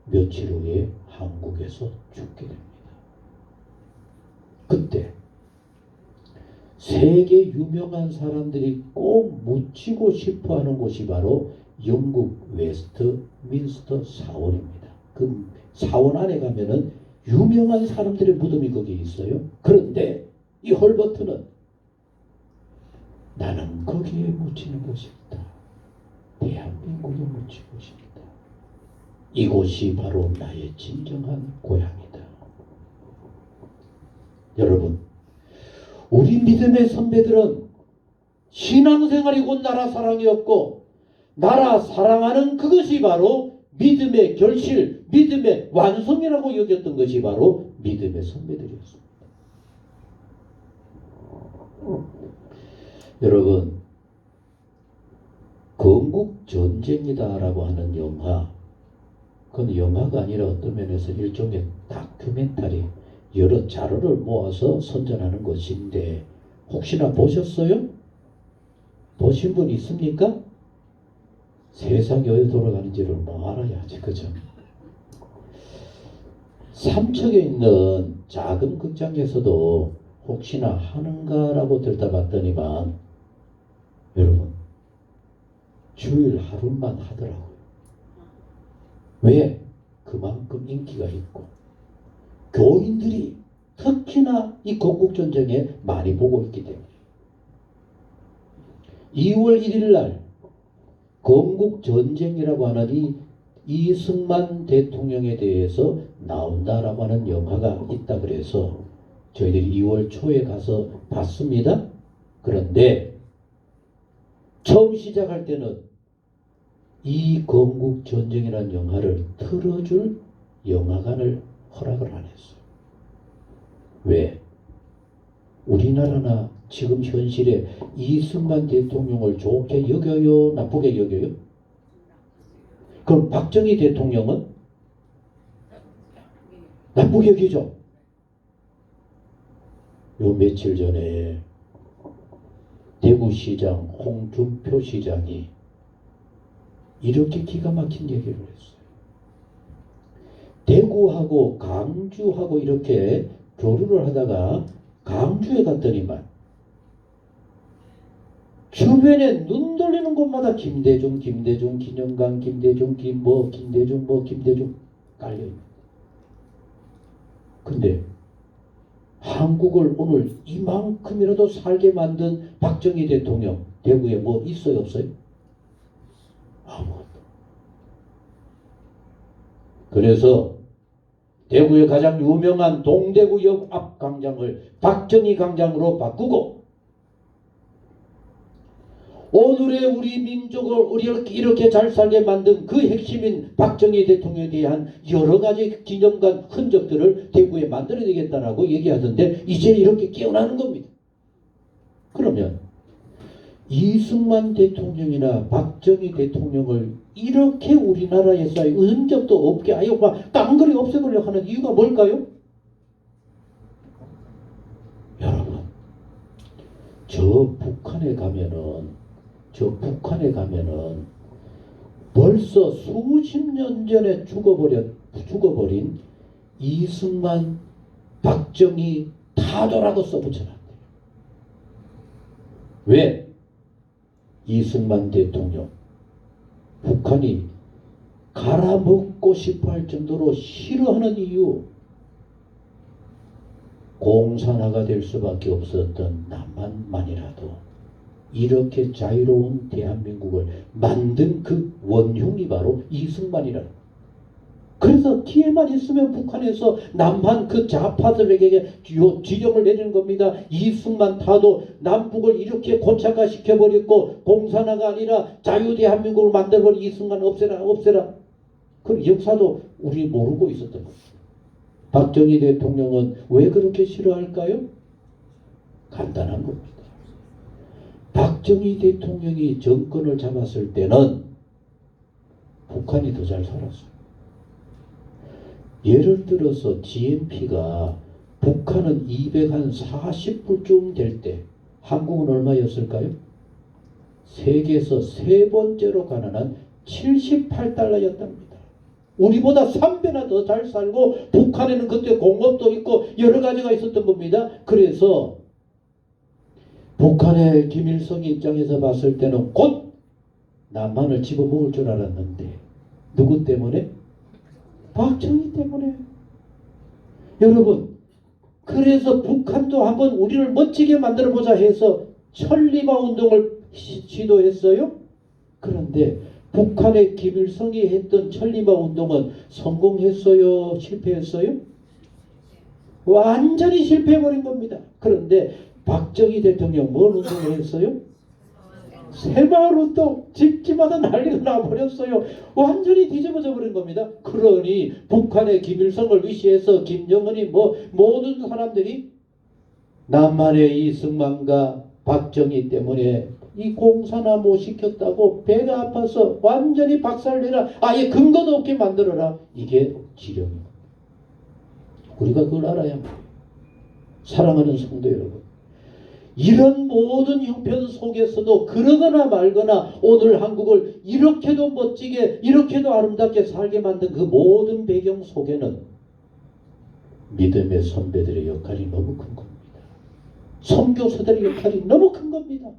며칠 후에 한국에서 죽게 됩니다. 그때 세계 유명한 사람들이 꼭 묻히고 싶어하는 곳이 바로 영국 웨스트민스터 사원입니다. 그 사원 안에 가면은 유명한 사람들의 무덤이 거기에 있어요. 그런데 이 헐버트는 나는 거기에 묻히는 것이 없다. 대한민국에 묻힌 곳입니다. 이곳이 바로 나의 진정한 고향이다. 여러분, 우리 믿음의 선배들은 신앙생활이 곧 나라 사랑이었고, 나라 사랑하는 그것이 바로 믿음의 결실, 믿음의 완성이라고 여겼던 것이 바로 믿음의 선배들이었습니다. 여러분, 건국전쟁이다라고 하는 영화, 그건 영화가 아니라 어떤 면에서 일종의 다큐멘터리, 여러 자료를 모아서 선전하는 것인데, 혹시나 보셨어요? 보신 분 있습니까? 세상이 어디 돌아가는지를 뭐 알아야지, 그죠? 삼척에 있는 작은 극장에서도 혹시나 하는가라고 들다봤더니만, 여러분, 주일 하루만 하더라고요. 왜? 그만큼 인기가 있고 교인들이 특히나 이 건국전쟁에 많이 보고 있기 때문에 2월 1일 날 건국전쟁이라고 하는 이 이승만 대통령에 대해서 나온다라고 하는 영화가 있다 그래서 저희들이 2월 초에 가서 봤습니다. 그런데 처음 시작할 때는 이 건국전쟁이라는 영화를 틀어줄 영화관을 허락을 안 했어요. 왜? 우리나라나 지금 현실에 이승만 대통령을 좋게 여겨요? 나쁘게 여겨요? 그럼 박정희 대통령은? 나쁘게 여기죠? 요 며칠 전에 대구시장 홍준표 시장이 이렇게 기가 막힌 얘기를 했어요. 대구하고 강주하고 이렇게 교류를 하다가 강주에 갔더니만 주변에 눈 돌리는 곳마다 김대중, 김영광, 김대중 깔려있는. 근데 한국을 오늘 이만큼이라도 살게 만든 박정희 대통령 대구에 뭐 있어요, 없어요? 아무것도. 그래서 대구의 가장 유명한 동대구역 앞 광장을 박정희 광장으로 바꾸고 오늘의 우리 민족을 이렇게 잘 살게 만든 그 핵심인 박정희 대통령에 대한 여러 가지 기념관 흔적들을 대구에 만들어내겠다라고 얘기하던데 이제 이렇게 깨어나는 겁니다. 그러면 이승만 대통령이나 박정희 대통령을 이렇게 우리나라에서 흔적도 없게 아예 막 깡그리 없애버리려고 하는 이유가 뭘까요? 여러분, 저 북한에 가면은 벌써 수십 년 전에 죽어버린 이승만, 박정희 타도라고 써붙여놨대요. 왜? 이승만 대통령 북한이 갈아먹고 싶어 할 정도로 싫어하는 이유, 공산화가 될 수밖에 없었던 남한만이라도 이렇게 자유로운 대한민국을 만든 그 원흉이 바로 이승만이라는. 그래서 기회만 있으면 북한에서 남한 그 좌파들에게 지령을 내리는 겁니다. 이승만 타도 남북을 이렇게 고착화시켜버렸고 공산화가 아니라 자유대한민국을 만들어버린 이승만 없애라. 그 역사도 우리 모르고 있었던 겁니다. 박정희 대통령은 왜 그렇게 싫어할까요? 간단한 겁니다. 박정희 대통령이 정권을 잡았을 때는 북한이 더 잘 살았어요. 예를 들어서 GNP가 북한은 240불쯤 될 때 한국은 얼마였을까요? 세계에서 세 번째로 가난한 78달러였답니다. 우리보다 3배나 더 잘 살고 북한에는 그때 공업도 있고 여러 가지가 있었던 겁니다. 그래서 북한의 김일성의 입장에서 봤을 때는 곧 남한을 집어먹을 줄 알았는데 누구 때문에? 박정희 때문에. 여러분, 그래서 북한도 한번 우리를 멋지게 만들어보자 해서 천리마 운동을 시도했어요. 그런데 북한의 김일성이 했던 천리마 운동은 성공했어요? 실패했어요? 완전히 실패해버린 겁니다. 그런데 박정희 대통령 뭔 운동을 했어요? 새마을 운동, 집집마다 난리가 나버렸어요. 완전히 뒤집어져 버린 겁니다. 그러니 북한의 김일성을 위시해서 김정은이 모든 사람들이 남한의 이승만과 박정희 때문에 이 공사나 못 시켰다고 배가 아파서 완전히 박살내라, 아예 근거도 없게 만들어라. 이게 지령입니다. 우리가 그걸 알아야 합니다. 사랑하는 성도 여러분, 이런 모든 형편 속에서도 그러거나 말거나 오늘 한국을 이렇게도 멋지게, 이렇게도 아름답게 살게 만든 그 모든 배경 속에는 믿음의 선배들의 역할이 너무 큰 겁니다. 선교사들의 역할이 너무 큰 겁니다.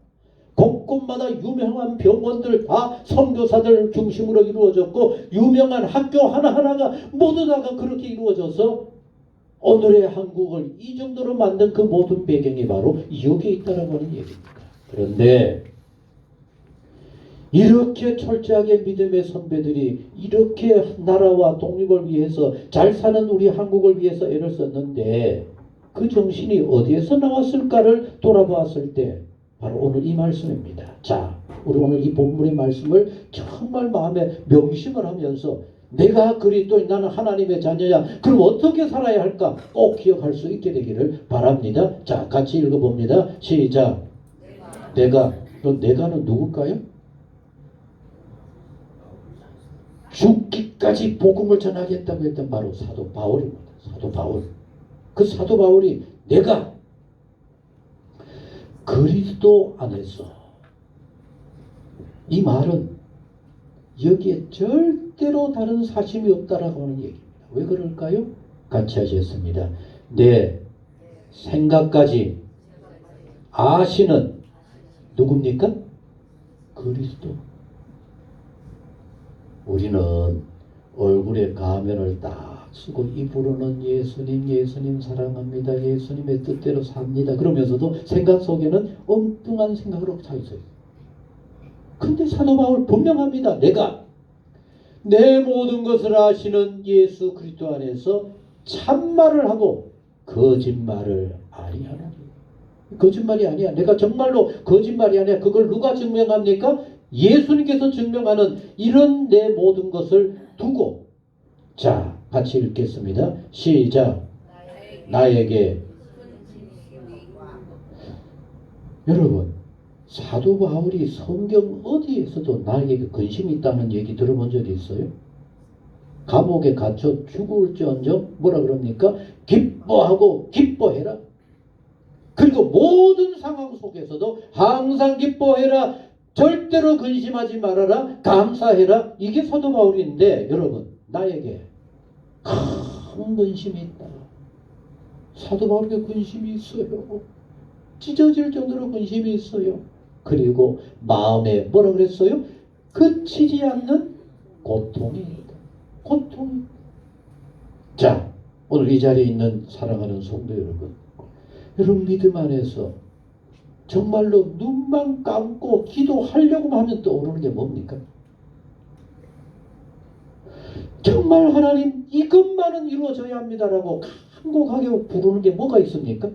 곳곳마다 유명한 병원들 다 선교사들 중심으로 이루어졌고, 유명한 학교 하나하나가 모두 다가 그렇게 이루어져서 오늘의 한국을 이 정도로 만든 그 모든 배경이 바로 여기에 있다라고 하는 얘기입니다. 그런데 이렇게 철저하게 믿음의 선배들이 이렇게 나라와 독립을 위해서 잘 사는 우리 한국을 위해서 애를 썼는데 그 정신이 어디에서 나왔을까를 돌아보았을 때 바로 오늘 이 말씀입니다. 자, 우리 오늘 이 본문의 말씀을 정말 마음에 명심을 하면서 내가 그리스도인, 나는 하나님의 자녀야, 그럼 어떻게 살아야 할까 꼭 기억할 수 있게 되기를 바랍니다. 자, 같이 읽어봅니다. 시작. 내가는 누굴까요? 죽기까지 복음을 전하겠다고 했던 바로 사도 바울입니다. 사도 바울. 그 사도 바울이 내가 그리스도 안에서, 이 말은 여기에 절대로 다른 사심이 없다라고 하는 얘기입니다. 왜 그럴까요? 같이 하셨습니다. 내 생각까지 아시는 누굽니까? 그리스도. 우리는 얼굴에 가면을 딱 쓰고 입으로는 예수님 사랑합니다, 예수님의 뜻대로 삽니다, 그러면서도 생각 속에는 엉뚱한 생각으로 차 있어요. 근데 사도 바울 분명합니다. 내가 내 모든 것을 아시는 예수 그리스도 안에서 참말을 하고 거짓말을 아니하노니. 거짓말이 아니야. 내가 정말로 거짓말이 아니야. 그걸 누가 증명합니까? 예수님께서 증명하는 이런 내 모든 것을 두고, 자, 같이 읽겠습니다. 시작. 나에게. 여러분, 사도 바울이 성경 어디에서도 나에게 근심이 있다는 얘기 들어본 적이 있어요? 감옥에 갇혀 죽을지언정 뭐라 그럽니까? 기뻐하고 기뻐해라. 그리고 모든 상황 속에서도 항상 기뻐해라, 절대로 근심하지 말아라, 감사해라. 이게 사도 바울인데 여러분, 나에게 큰 근심이 있다. 사도 바울에게 근심이 있어요. 찢어질 정도로 근심이 있어요. 그리고 마음에 뭐라 그랬어요? 그치지 않는 고통이 있다. 고통이. 자, 오늘 이 자리에 있는 사랑하는 성도 여러분, 여러분 믿음 안에서 정말로 눈만 감고 기도하려고 하면 떠오르는 게 뭡니까? 정말 하나님 이것만은 이루어져야 합니다라고 간곡하게 부르는 게 뭐가 있습니까?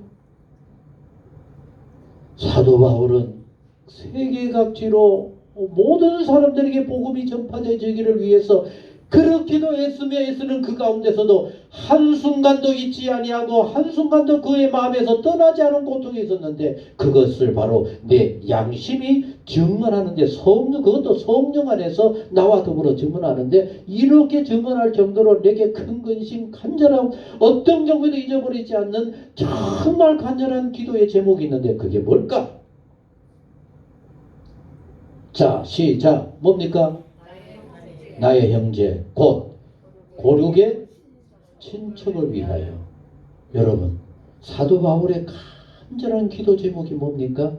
사도 바울은 세계각지로 모든 사람들에게 복음이 전파되기를 위해서 그렇게도 애쓰며 애쓰는 그 가운데서도 한순간도 잊지 아니하고 한순간도 그의 마음에서 떠나지 않은 고통이 있었는데, 그것을 바로 내 양심이 증언하는데, 그것도 성령 안에서 나와 더불어 증언하는데, 이렇게 증언할 정도로 내게 큰 근심, 간절함, 어떤 경우에도 잊어버리지 않는 정말 간절한 기도의 제목이 있는데 그게 뭘까? 자, 시작. 뭡니까? 나의 형제 곧 고륙의 친척을 위하여. 여러분, 사도 바울의 간절한 기도 제목이 뭡니까?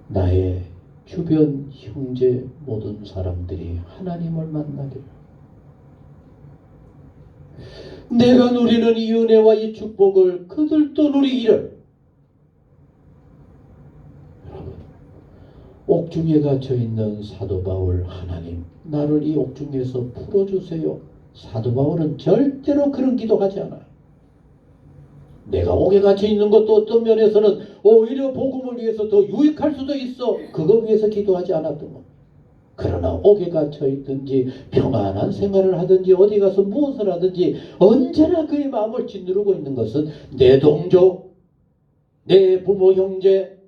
나의 주변 형제 모든 사람들이 하나님을 만나기를, 내가 누리는 이 은혜와 이 축복을 그들도 누리기를. 여러분, 옥중에 갇혀 있는 사도 바울, 하나님 나를 이 옥중에서 풀어주세요. 사도 바울은 절대로 그런 기도하지 않아요. 내가 옥에 갇혀 있는 것도 어떤 면에서는 오히려 복음을 위해서 더 유익할 수도 있어. 그거 위해서 기도하지 않았던 겁니다. 그러나 옥에 갇혀 있든지 평안한 생활을 하든지 어디 가서 무엇을 하든지 언제나 그의 마음을 짓누르고 있는 것은 내 동족, 내 부모 형제,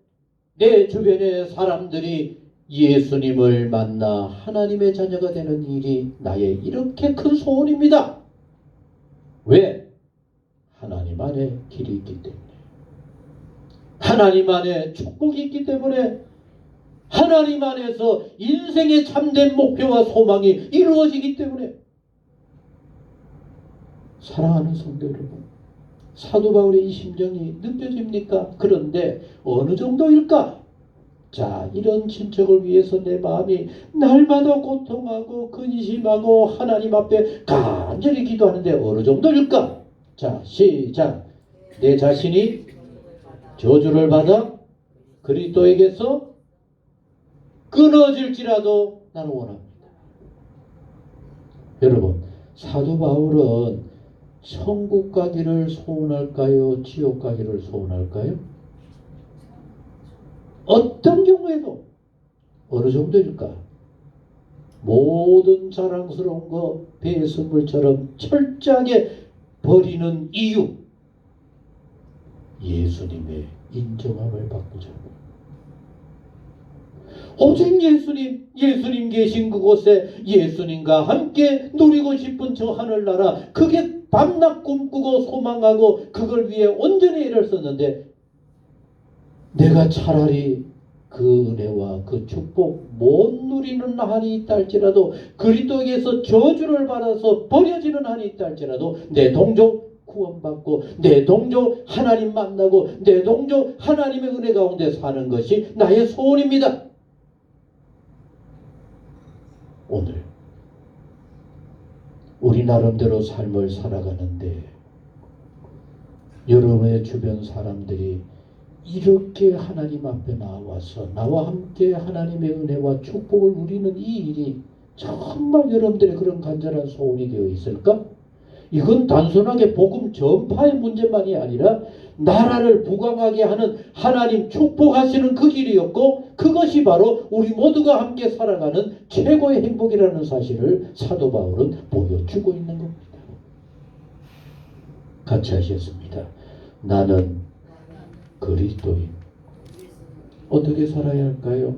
내 주변의 사람들이 예수님을 만나 하나님의 자녀가 되는 일이 나의 이렇게 큰 소원입니다. 왜? 하나님 안에 길이 있기 때문에, 하나님 안에 축복이 있기 때문에, 하나님 안에서 인생의 참된 목표와 소망이 이루어지기 때문에. 사랑하는 성도 여러분, 사도 바울의 이 심정이 느껴집니까? 그런데 어느 정도일까? 자, 이런 친척을 위해서 내 마음이 날마다 고통하고 근심하고 하나님 앞에 간절히 기도하는데 어느 정도일까? 자, 시작. 내 자신이 저주를 받아 그리스도에게서 끊어질지라도 나는 원합니다. 여러분, 사도 바울은 천국 가기를 소원할까요? 지옥 가기를 소원할까요? 어떤 경우에도 어느 정도일까? 모든 자랑스러운 거 배설물처럼 철저하게 버리는 이유, 예수님의 인정함을 받고자 합니다. 오직 예수님 계신 그곳에 예수님과 함께 누리고 싶은 저 하늘나라, 그게 밤낮 꿈꾸고 소망하고 그걸 위해 온전히 애를 썼는데, 내가 차라리 그 은혜와 그 축복 못 누리는 한이 있다 할지라도, 그리스도에게서 저주를 받아서 버려지는 한이 있다 할지라도 내 동족 구원받고 내 동족 하나님 만나고 내 동족 하나님의 은혜 가운데 사는 것이 나의 소원입니다. 오늘 우리 나름대로 삶을 살아가는데 여러분의 주변 사람들이 이렇게 하나님 앞에 나와서 나와 함께 하나님의 은혜와 축복을 누리는 이 일이 정말 여러분들의 그런 간절한 소원이 되어 있을까? 이건 단순하게 복음 전파의 문제만이 아니라 나라를 부강하게 하는 하나님 축복하시는 그 길이었고, 그것이 바로 우리 모두가 함께 살아가는 최고의 행복이라는 사실을 사도 바울은 보여주고 있는 겁니다. 같이 하셨습니다. 나는 그리스도인. 어떻게 살아야 할까요?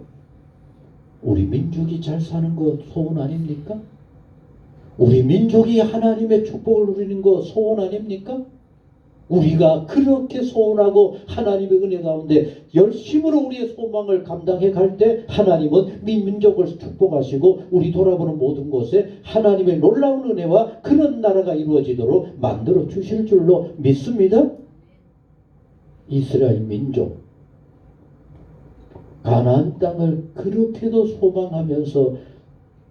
우리 민족이 잘 사는 거 소원 아닙니까? 우리 민족이 하나님의 축복을 누리는 거 소원 아닙니까? 우리가 그렇게 소원하고 하나님의 은혜 가운데 열심으로 우리의 소망을 감당해 갈 때 하나님은 민족을 축복하시고 우리 돌아보는 모든 곳에 하나님의 놀라운 은혜와 그런 나라가 이루어지도록 만들어 주실 줄로 믿습니다. 이스라엘 민족 가나안 땅을 그렇게도 소망하면서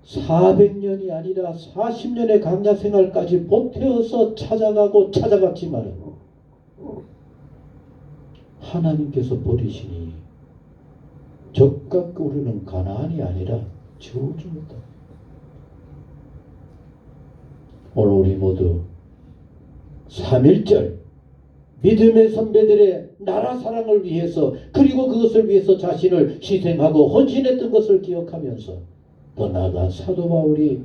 400년이 아니라 40년의 광야 생활까지 보태어서 찾아가고 찾아갔지만 하나님께서 버리시니 적각 우리는 가나안이 아니라 저주입니다. 오늘 우리 모두 3.1절 믿음의 선배들의 나라 사랑을 위해서, 그리고 그것을 위해서 자신을 희생하고 헌신했던 것을 기억하면서, 더 나아가 사도 바울이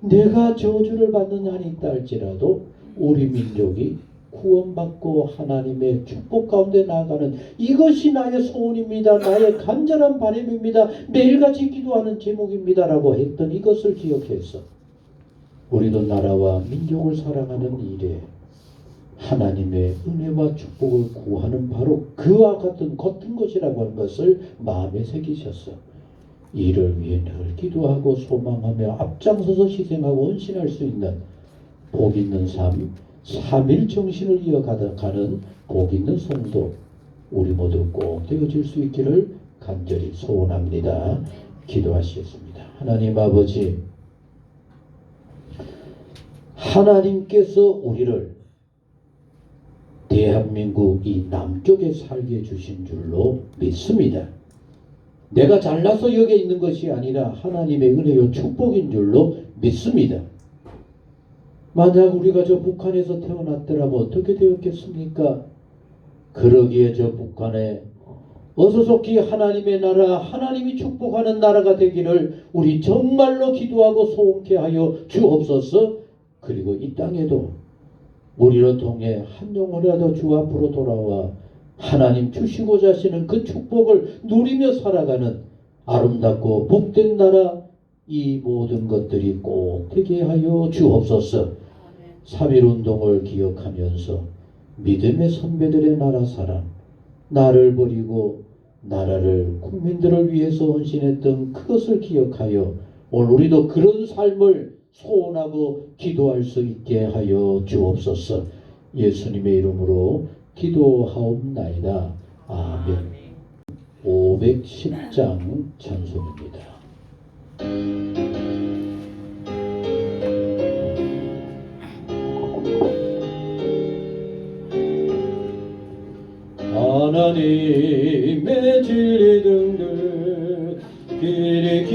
내가 저주를 받는 한이 있다 할지라도 우리 민족이 구원받고 하나님의 축복 가운데 나아가는 이것이 나의 소원입니다. 나의 간절한 바람입니다. 매일같이 기도하는 제목입니다. 라고 했던 이것을 기억해서 우리도 나라와 민족을 사랑하는 일에 하나님의 은혜와 축복을 구하는 바로 그와 같은 것이라고 하는 것을 마음에 새기셨어. 이를 위해 늘 기도하고 소망하며 앞장서서 희생하고 헌신할 수 있는 복 있는 삶, 3.1 정신을 이어가는 복 있는 성도 우리 모두 꼭 되어질 수 있기를 간절히 소원합니다. 기도하시겠습니다. 하나님 아버지, 하나님께서 우리를 대한민국 이 남쪽에 살게 해주신 줄로 믿습니다. 내가 잘나서 여기 있는 것이 아니라 하나님의 은혜요 축복인 줄로 믿습니다. 만약 우리가 저 북한에서 태어났더라면 어떻게 되었겠습니까? 그러기에 저 북한에 어서속히 하나님의 나라, 하나님이 축복하는 나라가 되기를 우리 정말로 기도하고 소원케 하여 주옵소서. 그리고 이 땅에도 우리를 통해 한 영혼이라도 주 앞으로 돌아와 하나님 주시고자 하시는 그 축복을 누리며 살아가는 아름답고 복된 나라, 이 모든 것들이 꼭 되게 하여 주옵소서. 3.1운동을 기억하면서 믿음의 선배들의 나라 사랑, 나를 버리고 나라를 국민들을 위해서 헌신했던 그것을 기억하여 오늘 우리도 그런 삶을 소원하고 기도할 수 있게 하여 주옵소서. 예수님의 이름으로 기도하옵나이다. 아멘. 510장 찬송입니다. 하나님의 진리 등등 길이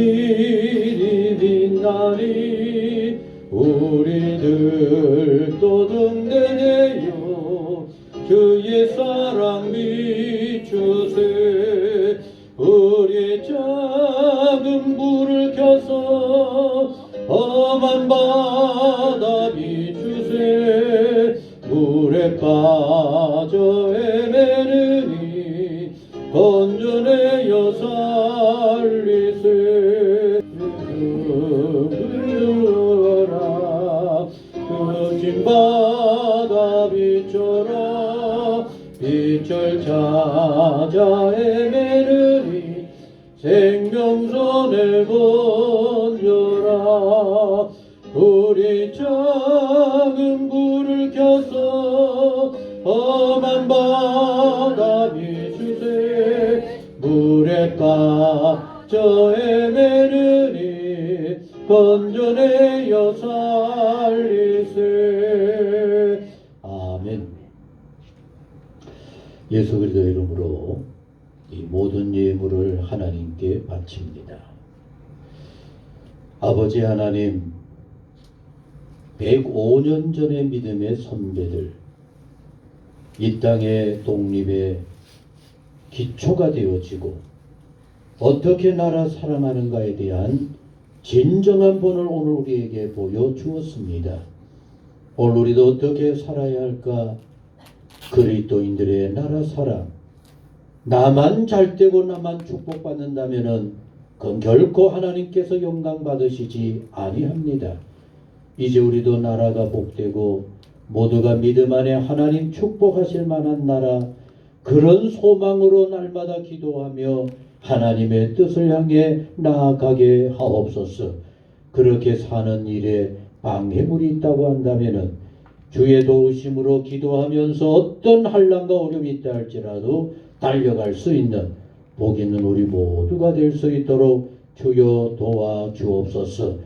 빛나니 우리들도 등대내요 주의 사랑 비추세. 우리 작은 불을 켜서 험한 바다 비추세. 물에 빠져 헤매느니 건져내어 살리세. 흐르라 거친 바다 비춰라. 빛을 찾아 헤매느니 생명선을 건져라. 우리 작은 불을 켜서 험한 바다 비추세. 물에 빠져 헤매느니 건져내어 살리세. 아멘. 예수 그리스도의 이름으로 이 모든 예물을 하나님께 바칩니다. 아버지 하나님, 105년 전의 믿음의 선배들, 이 땅의 독립의 기초가 되어지고 어떻게 나라 사랑하는가에 대한 진정한 본을 오늘 우리에게 보여주었습니다. 오늘 우리도 어떻게 살아야 할까? 그리스도인들의 나라 사랑, 나만 잘되고 나만 축복받는다면은 그건 결코 하나님께서 영광 받으시지 아니합니다. 이제 우리도 나라가 복되고 모두가 믿음 안에 하나님 축복하실 만한 나라, 그런 소망으로 날마다 기도하며 하나님의 뜻을 향해 나아가게 하옵소서. 그렇게 사는 일에 방해물이 있다고 한다면은 주의 도우심으로 기도하면서 어떤 환난과 어려움이 있다 할지라도 달려갈 수 있는 복 있는 우리 모두가 될 수 있도록 주여 도와 주옵소서.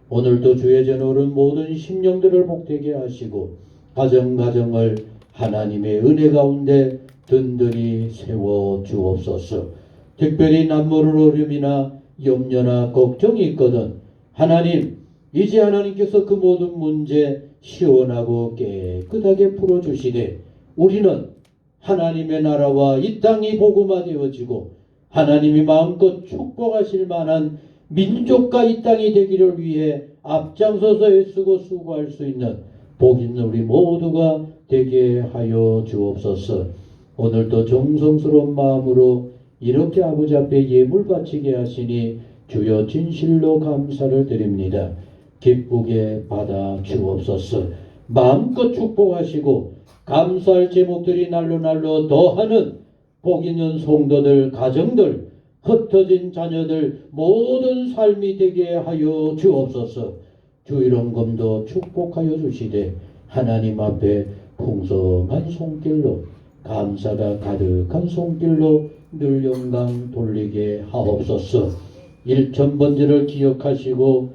오늘도 주의 전에 오른 모든 심령들을 복되게 하시고 가정을 하나님의 은혜 가운데 든든히 세워 주옵소서. 특별히 남모를 어려움이나 염려나 걱정이 있거든 하나님, 이제 하나님께서 그 모든 문제 시원하고 깨끗하게 풀어주시되 우리는 하나님의 나라와 이 땅이 복음화되어지고 하나님이 마음껏 축복하실 만한 민족과 이 땅이 되기를 위해 앞장서서 애쓰고 수고할 수 있는 복 있는 우리 모두가 되게 하여 주옵소서. 오늘도 정성스러운 마음으로 이렇게 아버지 앞에 예물 바치게 하시니 주여 진실로 감사를 드립니다. 기쁘게 받아 주옵소서. 마음껏 축복하시고 감사할 제목들이 날로 더하는 복 있는 성도들, 가정들, 흩어진 자녀들 모든 삶이 되게 하여 주옵소서. 주 이런검도 축복하여 주시되 하나님 앞에 풍성한 손길로 감사가 가득한 손길로 늘 영광 돌리게 하옵소서. 1,000번제를 기억하시고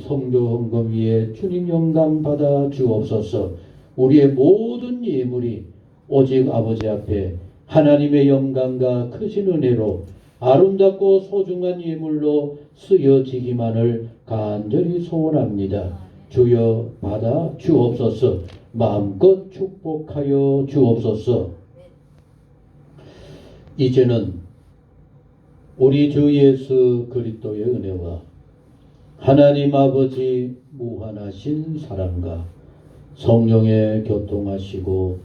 성교 헌금 위에 주님 영광 받아 주옵소서. 우리의 모든 예물이 오직 아버지 앞에 하나님의 영광과 크신 은혜로 아름답고 소중한 예물로 쓰여지기만을 간절히 소원합니다. 주여 받아 주옵소서. 마음껏 축복하여 주옵소서. 이제는 우리 주 예수 그리스도의 은혜와 하나님 아버지 무한하신 사랑과 성령의 교통하시고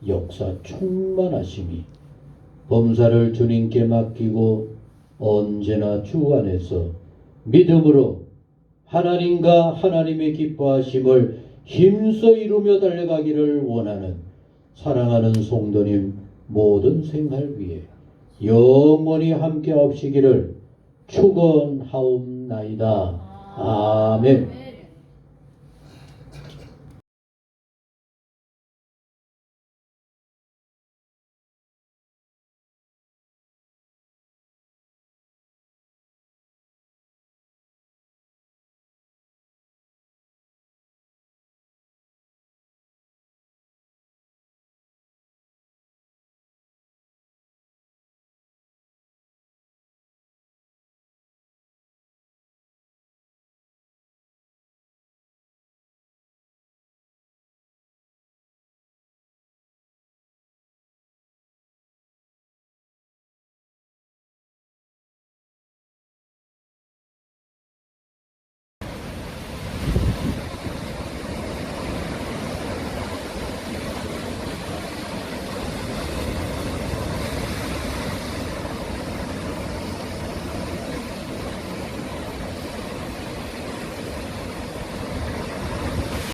역사 충만하심이 범사를 주님께 맡기고 언제나 주 안에서 믿음으로 하나님과 하나님의 기뻐하심을 힘써 이루며 달려가기를 원하는 사랑하는 성도님 모든 생활 위에 영원히 함께 하시기를 축원하옵나이다. 아멘.